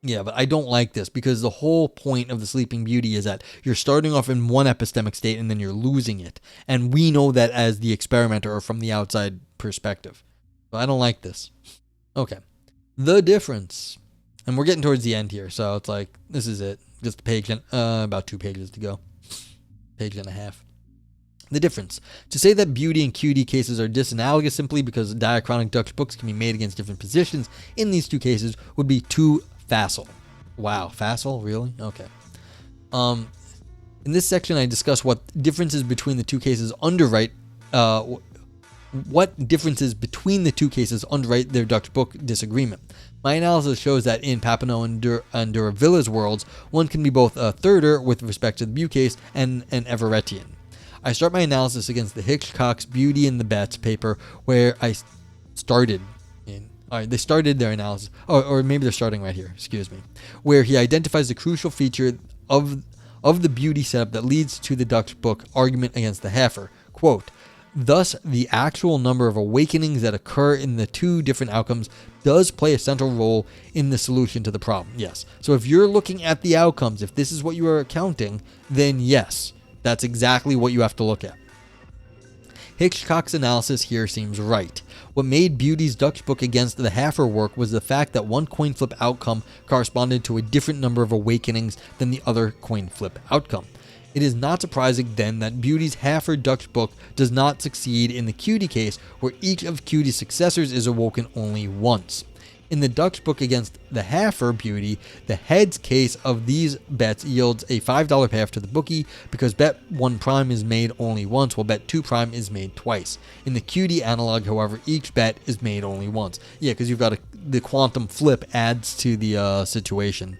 Speaker 1: Yeah, but I don't like this, because the whole point of the Sleeping Beauty is that you're starting off in one epistemic state and then you're losing it. And we know that as the experimenter, or from the outside perspective. So I don't like this. Okay. The difference. And we're getting towards the end here, so it's like, this is it. Just a page and about 2 pages to go. Page and a half. The difference. To say that Beauty and Qeauty cases are disanalogous simply because diachronic Dutch books can be made against different positions in these two cases would be too facile. Wow, facile? Really? Okay. In this section, I discuss what differences between the two cases underwrite their Dutch book disagreement. My analysis shows that in Papineau and Duravilla's worlds, one can be both a thirder with respect to the Bew case and an Everettian. I start my analysis against the Hitchcock's Beauty and the Bats paper, where I started in. All right, they started their analysis, or maybe they're starting right here, excuse me, where he identifies the crucial feature of the Beauty setup that leads to the Dutch book argument against the Hafer. Quote, thus, the actual number of awakenings that occur in the two different outcomes does play a central role in the solution to the problem. Yes. So if you're looking at the outcomes, if this is what you are counting, then yes, that's exactly what you have to look at. Hitchcock's analysis here seems right. What made Beauty's Dutch book against the Hafer work was the fact that one coin flip outcome corresponded to a different number of awakenings than the other coin flip outcome. It is not surprising then that Beauty's Hafer Dutch book does not succeed in the Qeauty case, where each of Qeauty's successors is awoken only once. In the Dutch book against the Hafer Beauty, the heads case of these bets yields a $5 payoff to the bookie because bet 1 prime is made only once, while bet 2 prime is made twice. In the Qeauty analog, however, each bet is made only once. Yeah, because you've got the quantum flip adds to the situation.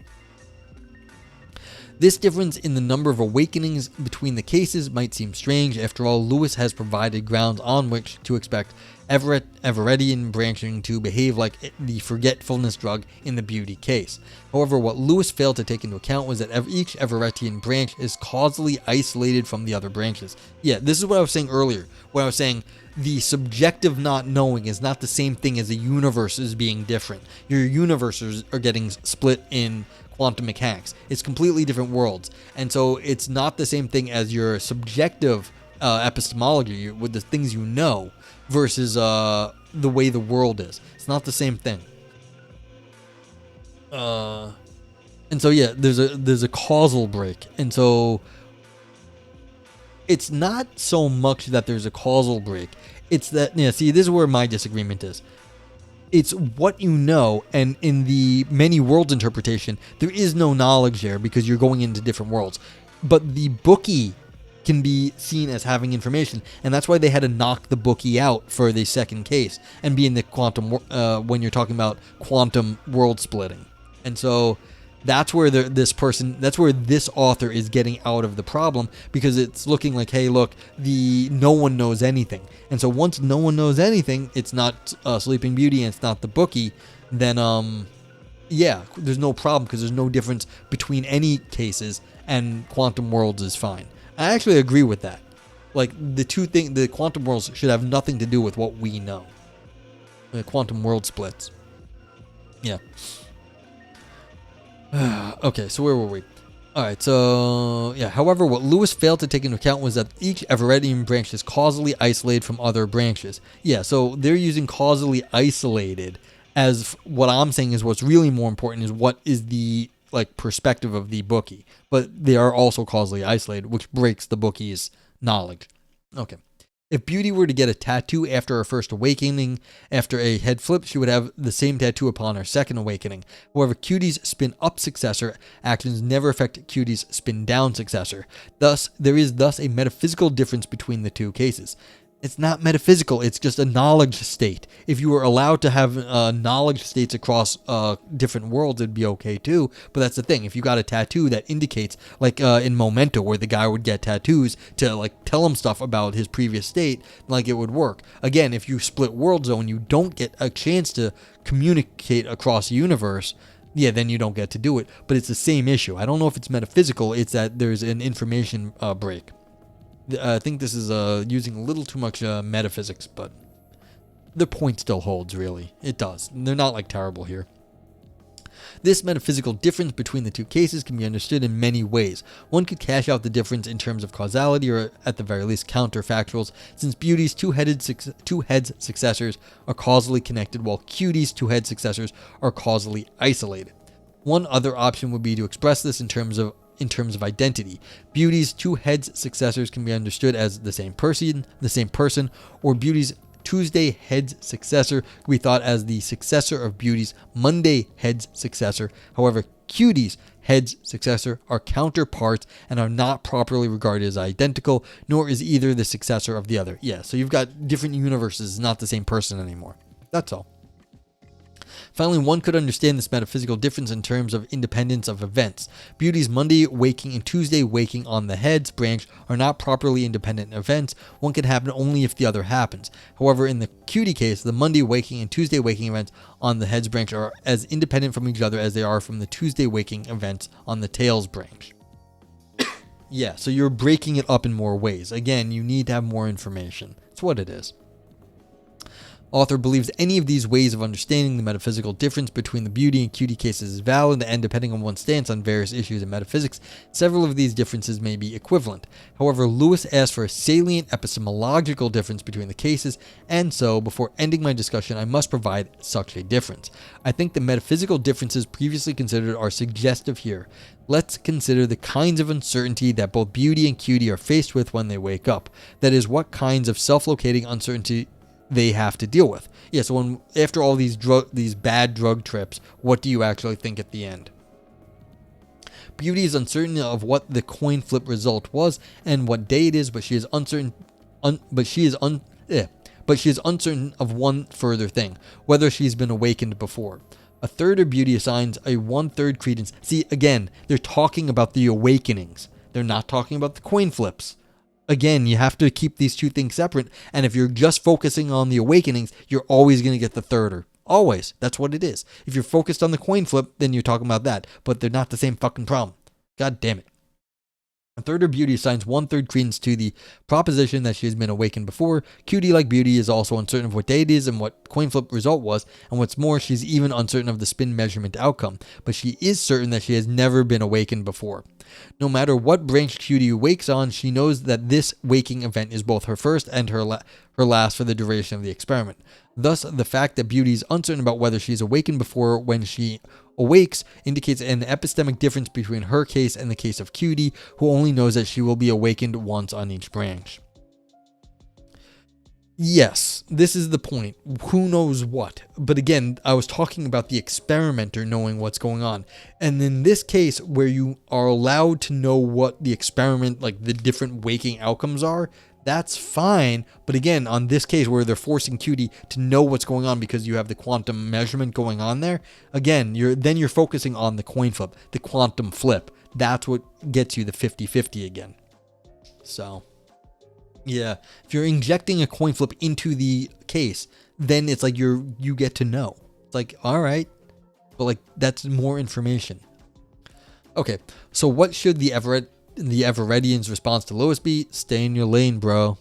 Speaker 1: This difference in the number of awakenings between the cases might seem strange. After all, Lewis has provided grounds on which to expect Everettian branching to behave like the forgetfulness drug in the Beauty case. However, what Lewis failed to take into account was that each Everettian branch is causally isolated from the other branches. Yeah, this is what I was saying earlier, where I was saying the subjective not knowing is not the same thing as the universe is being different. Your universes are getting split in quantum mechanics. It's completely different worlds. And so it's not the same thing as your subjective epistemology with the things you know versus the way the world is. It's not the same thing. And so yeah, there's a causal break. And so it's not so much that there's a causal break. It's that, yeah, see, this is where my disagreement is. It's what you know, and in the many worlds interpretation, there is no knowledge there because you're going into different worlds. But the bookie can be seen as having information, and that's why they had to knock the bookie out for the second case and be in the quantum when you're talking about quantum world splitting. And so that's where that's where this author is getting out of the problem, because it's looking like, hey, look, no one knows anything. And so once no one knows anything, it's not Sleeping Beauty and it's not the bookie, then yeah, there's no problem because there's no difference between any cases, and quantum worlds is fine. I actually agree with that. Like, the quantum worlds should have nothing to do with what we know. The quantum world splits. Yeah. Okay, so where were we? All right, so yeah. However, what Lewis failed to take into account was that each Everettian branch is causally isolated from other branches. Yeah, so they're using causally isolated as what I'm saying is what's really more important is what is the like perspective of the bookie, but they are also causally isolated, which breaks the bookie's knowledge. Okay. If Beauty were to get a tattoo after her first awakening, after a head flip, she would have the same tattoo upon her second awakening. However, Qeuty's spin-up successor actions never affect Qeuty's spin-down successor. Thus, there is a metaphysical difference between the two cases. It's not metaphysical, it's just a knowledge state. If you were allowed to have knowledge states across different worlds, it'd be okay too. But that's the thing. If you got a tattoo that indicates, like in Memento, where the guy would get tattoos to like tell him stuff about his previous state, like it would work. Again, if you split world zone, you don't get a chance to communicate across the universe. Yeah, then you don't get to do it. But it's the same issue. I don't know if it's metaphysical. It's that there's an information break. I think this is using a little too much metaphysics, but the point still holds, really. It does. They're not like terrible here. This metaphysical difference between the two cases can be understood in many ways. One could cash out the difference in terms of causality, or at the very least counterfactuals, since Beauty's two heads successors are causally connected, while Qeuty's two head successors are causally isolated. One other option would be to express this in terms of identity. Beauty's two heads successors can be understood as the same person, or Beauty's Tuesday heads successor can be thought as the successor of Beauty's Monday heads successor. However, Qeuty's heads successor are counterparts and are not properly regarded as identical, nor is either the successor of the other. Yeah, so you've got different universes, not the same person anymore. That's all. Finally, one could understand this metaphysical difference in terms of independence of events. Beauty's Monday waking and Tuesday waking on the heads branch are not properly independent events. One can happen only if the other happens. However, in the Qeuty case, the Monday waking and Tuesday waking events on the heads branch are as independent from each other as they are from the Tuesday waking events on the tails branch. Yeah, so you're breaking it up in more ways. Again, you need to have more information. It's what it is. Author believes any of these ways of understanding the metaphysical difference between the Beauty and Qeuty cases is valid, and depending on one's stance on various issues in metaphysics, several of these differences may be equivalent. However, Lewis asked for a salient epistemological difference between the cases, and so, before ending my discussion, I must provide such a difference. I think the metaphysical differences previously considered are suggestive here. Let's consider the kinds of uncertainty that both Beauty and Qeuty are faced with when they wake up. That is, what kinds of self-locating uncertainty they have to deal with. Yeah, so after all these bad drug trips, what do you actually think at the end? Beauty is uncertain of what the coin flip result was and what day it is, but she is uncertain. But she is uncertain of one further thing: whether she's been awakened before. A third of Beauty assigns a 1/3 credence. See, again, they're talking about the awakenings. They're not talking about the coin flips. Again, you have to keep these two things separate, and if you're just focusing on the awakenings, you're always going to get the thirder. Always. That's what it is. If you're focused on the coin flip, then you're talking about that, but they're not the same fucking problem. God damn it. A third of Beauty assigns 1/3 credence to the proposition that she has been awakened before. Qeuty, like Beauty, is also uncertain of what day it is and what coin flip result was, and what's more, she's even uncertain of the spin measurement outcome, but she is certain that she has never been awakened before. No matter what branch Qeuty wakes on, she knows that this waking event is both her first and her last for the duration of the experiment. Thus, the fact that Beauty is uncertain about whether she is awakened before when she awakes indicates an epistemic difference between her case and the case of Qeuty, who only knows that she will be awakened once on each branch. Yes, this is the point. Who knows what? But again, I was talking about the experimenter knowing what's going on. And in this case, where you are allowed to know what the experiment, like the different waking outcomes are, that's fine. But again, on this case where they're forcing Qeuty to know what's going on because you have the quantum measurement going on there, again, you're focusing on the coin flip, the quantum flip. That's what gets you the 50-50 again. So yeah, if you're injecting a coin flip into the case, then it's like you get to know. It's like, all right, but like that's more information. Okay, so what should the Everettians' response to Lewis be? Stay in your lane, bro.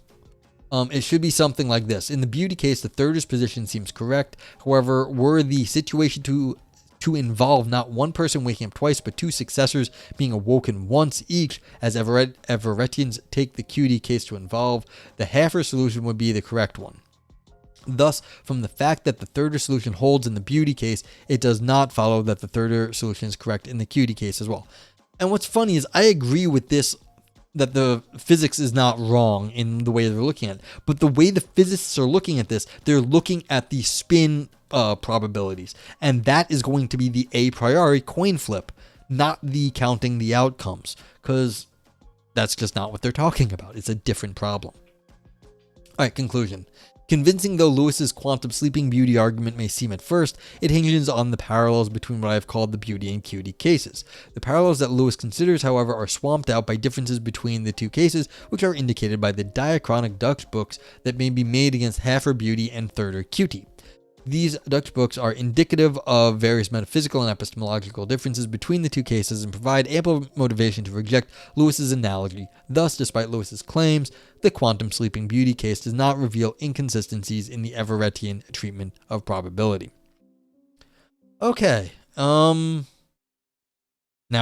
Speaker 1: It should be something like this. In the Beauty case, the thirder's position seems correct. However, were the situation to to involve not one person waking up twice, but two successors being awoken once each, as Everettians take the Qeauty case to involve. The halfer solution would be the correct one. Thus, from the fact that the thirder solution holds in the Beauty case, it does not follow that the thirder solution is correct in the Qeauty case as well. And what's funny is I agree with this, that the physics is not wrong in the way they're looking at it. But the way the physicists are looking at this, they're looking at the spin probabilities. And that is going to be the a priori coin flip, not the counting the outcomes. Because that's just not what they're talking about. It's a different problem. All right, conclusion. Convincing though Lewis's quantum sleeping beauty argument may seem at first, it hinges on the parallels between what I have called the Beauty and Qeauty cases. The parallels that Lewis considers, however, are swamped out by differences between the two cases, which are indicated by the diachronic Dutch books that may be made against halfer Beauty and thirder Qeauty. These Dutch books are indicative of various metaphysical and epistemological differences between the two cases and provide ample motivation to reject Lewis's analogy. Thus, despite Lewis's claims, the quantum sleeping beauty case does not reveal inconsistencies in the Everettian treatment of probability. Okay, now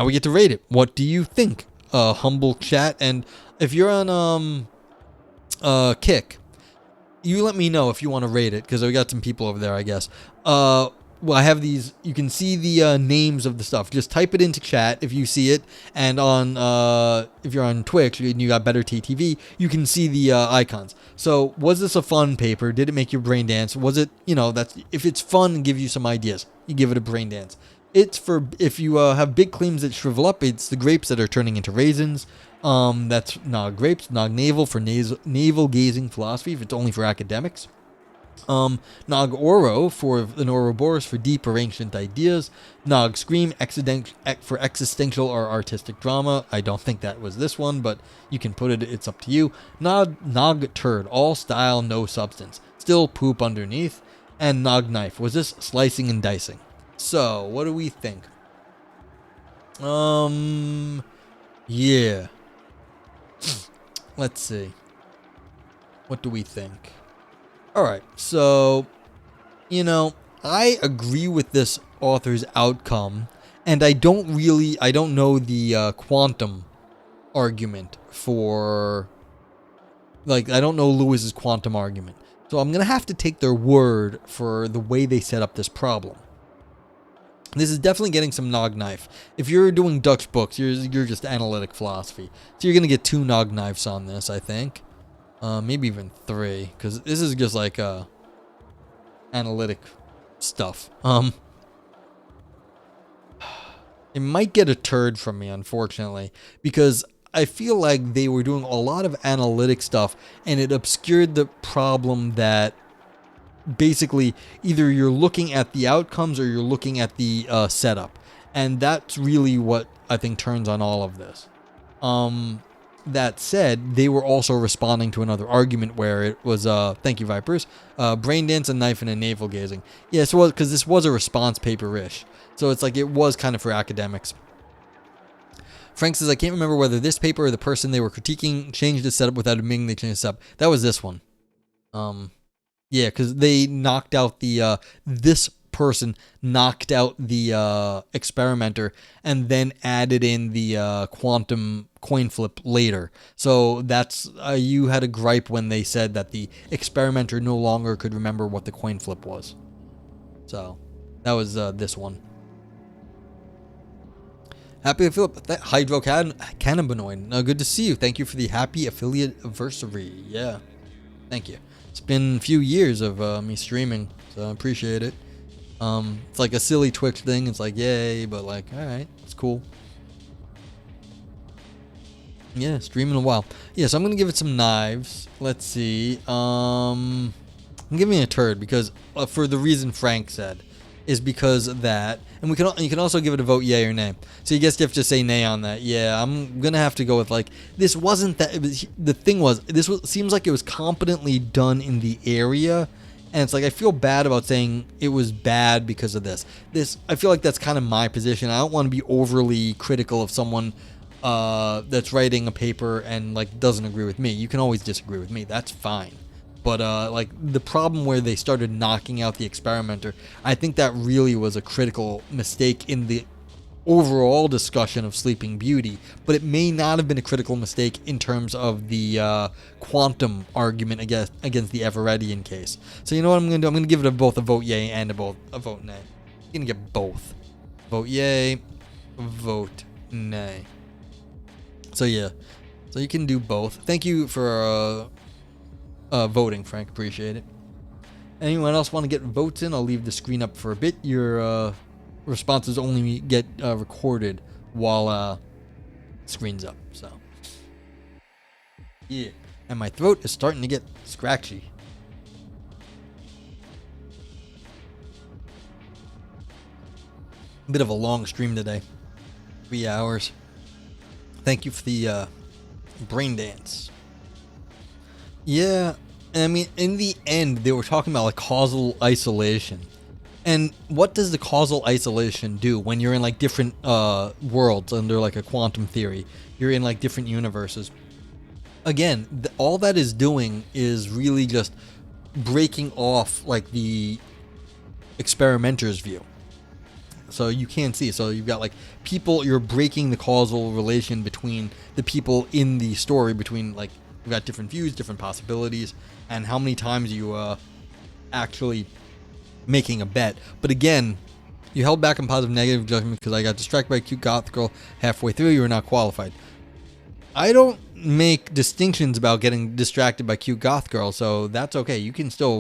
Speaker 1: we get to rate it. What do you think? Humble chat, and if you're on Kick, you let me know if you want to rate it, because we got some people over there, I guess. Well, I have these. You can see the names of the stuff. Just type it into chat if you see it. And on if you're on Twitch and you got Better TTV, you can see the icons. So, was this a fun paper? Did it make your brain dance? Was it, that's if it's fun and give you some ideas, you give it a brain dance. It's for if you have big claims that shrivel up. It's the grapes that are turning into raisins. That's Nog Grapes, Nog Navel for navel gazing philosophy, if it's only for academics. Nog Oro for an Ouroboros for deep or ancient ideas. Nog Scream for existential or artistic drama. I don't think that was this one, but you can put it, it's up to you. Nog Turd, all style, no substance. Still poop underneath. And Nog Knife, was this slicing and dicing? So, what do we think? Yeah. Let's see. What do we think? Alright, so, I agree with this author's outcome, and I don't know the quantum argument for, I don't know Lewis's quantum argument. So I'm going to have to take their word for the way they set up this problem. This is definitely getting some Nog Knife. If you're doing Dutch books, you're just analytic philosophy. So you're going to get 2 Nog Knives on this, I think. Maybe even 3, because this is just like analytic stuff. It might get a turd from me, unfortunately, because I feel like they were doing a lot of analytic stuff, and it obscured the problem that basically either you're looking at the outcomes or you're looking at the setup, and that's really what I think turns on all of this. That said, they were also responding to another argument where it was thank you Vipers, brain dance, a knife, and a navel gazing. Yes, well, because this was a response paper-ish, so it's like it was kind of for academics. Frank says, I can't remember whether this paper or the person they were critiquing changed the setup without admitting they changed the setup. That was this one. Yeah, because they knocked out the, this person knocked out the experimenter and then added in the quantum coin flip later. So that's, you had a gripe when they said that the experimenter no longer could remember what the coin flip was. So that was this one. Happy affiliate, hydrocannabinoid. Good to see you. Thank you for the happy affiliate anniversary. Yeah, thank you. It's been a few years of me streaming, so I appreciate it. It's like a silly Twitch thing. It's like, yay, but like, all right, it's cool. Yeah, streaming a while. Yeah, so I'm gonna give it some knives. Let's see. I'm giving it a turd because for the reason Frank said. Is because of that, and you can also give it a vote yay or nay. So you guess you have to say nay on that. Yeah, I'm gonna have to go with like this wasn't that. The thing was this seems like it was competently done in the area, and it's like I feel bad about saying it was bad because of this. I feel like that's kind of my position. I don't want to be overly critical of someone that's writing a paper and like doesn't agree with me. You can always disagree with me. That's fine, But like the problem where they started knocking out the experimenter, I think that really was a critical mistake in the overall discussion of Sleeping Beauty, but it may not have been a critical mistake in terms of the quantum argument against the Everettian case. So you know what I'm going to do? I'm going to give it both a vote yay and a vote nay. I'm going to get both. Vote yay, vote nay. So yeah, so you can do both. Thank you for voting, Frank. Appreciate it. Anyone else want to get votes in? I'll leave the screen up for a bit. Your responses only get recorded while screen's up. So yeah, and my throat is starting to get scratchy. Bit of a long stream today, 3 hours. Thank you for the brain dance. Yeah, I mean, in the end, they were talking about like causal isolation. And what does the causal isolation do when you're in like different worlds under like a quantum theory? You're in like different universes. Again, all that is doing is really just breaking off like the experimenter's view. So you can't see. So you've got like people, you're breaking the causal relation between the people in the story, between like, you've got different views, different possibilities, and how many times you actually making a bet. But again, you held back on positive negative judgment because I got distracted by a cute goth girl halfway through. You were not qualified. I don't make distinctions about getting distracted by cute goth girl, so that's okay. You can still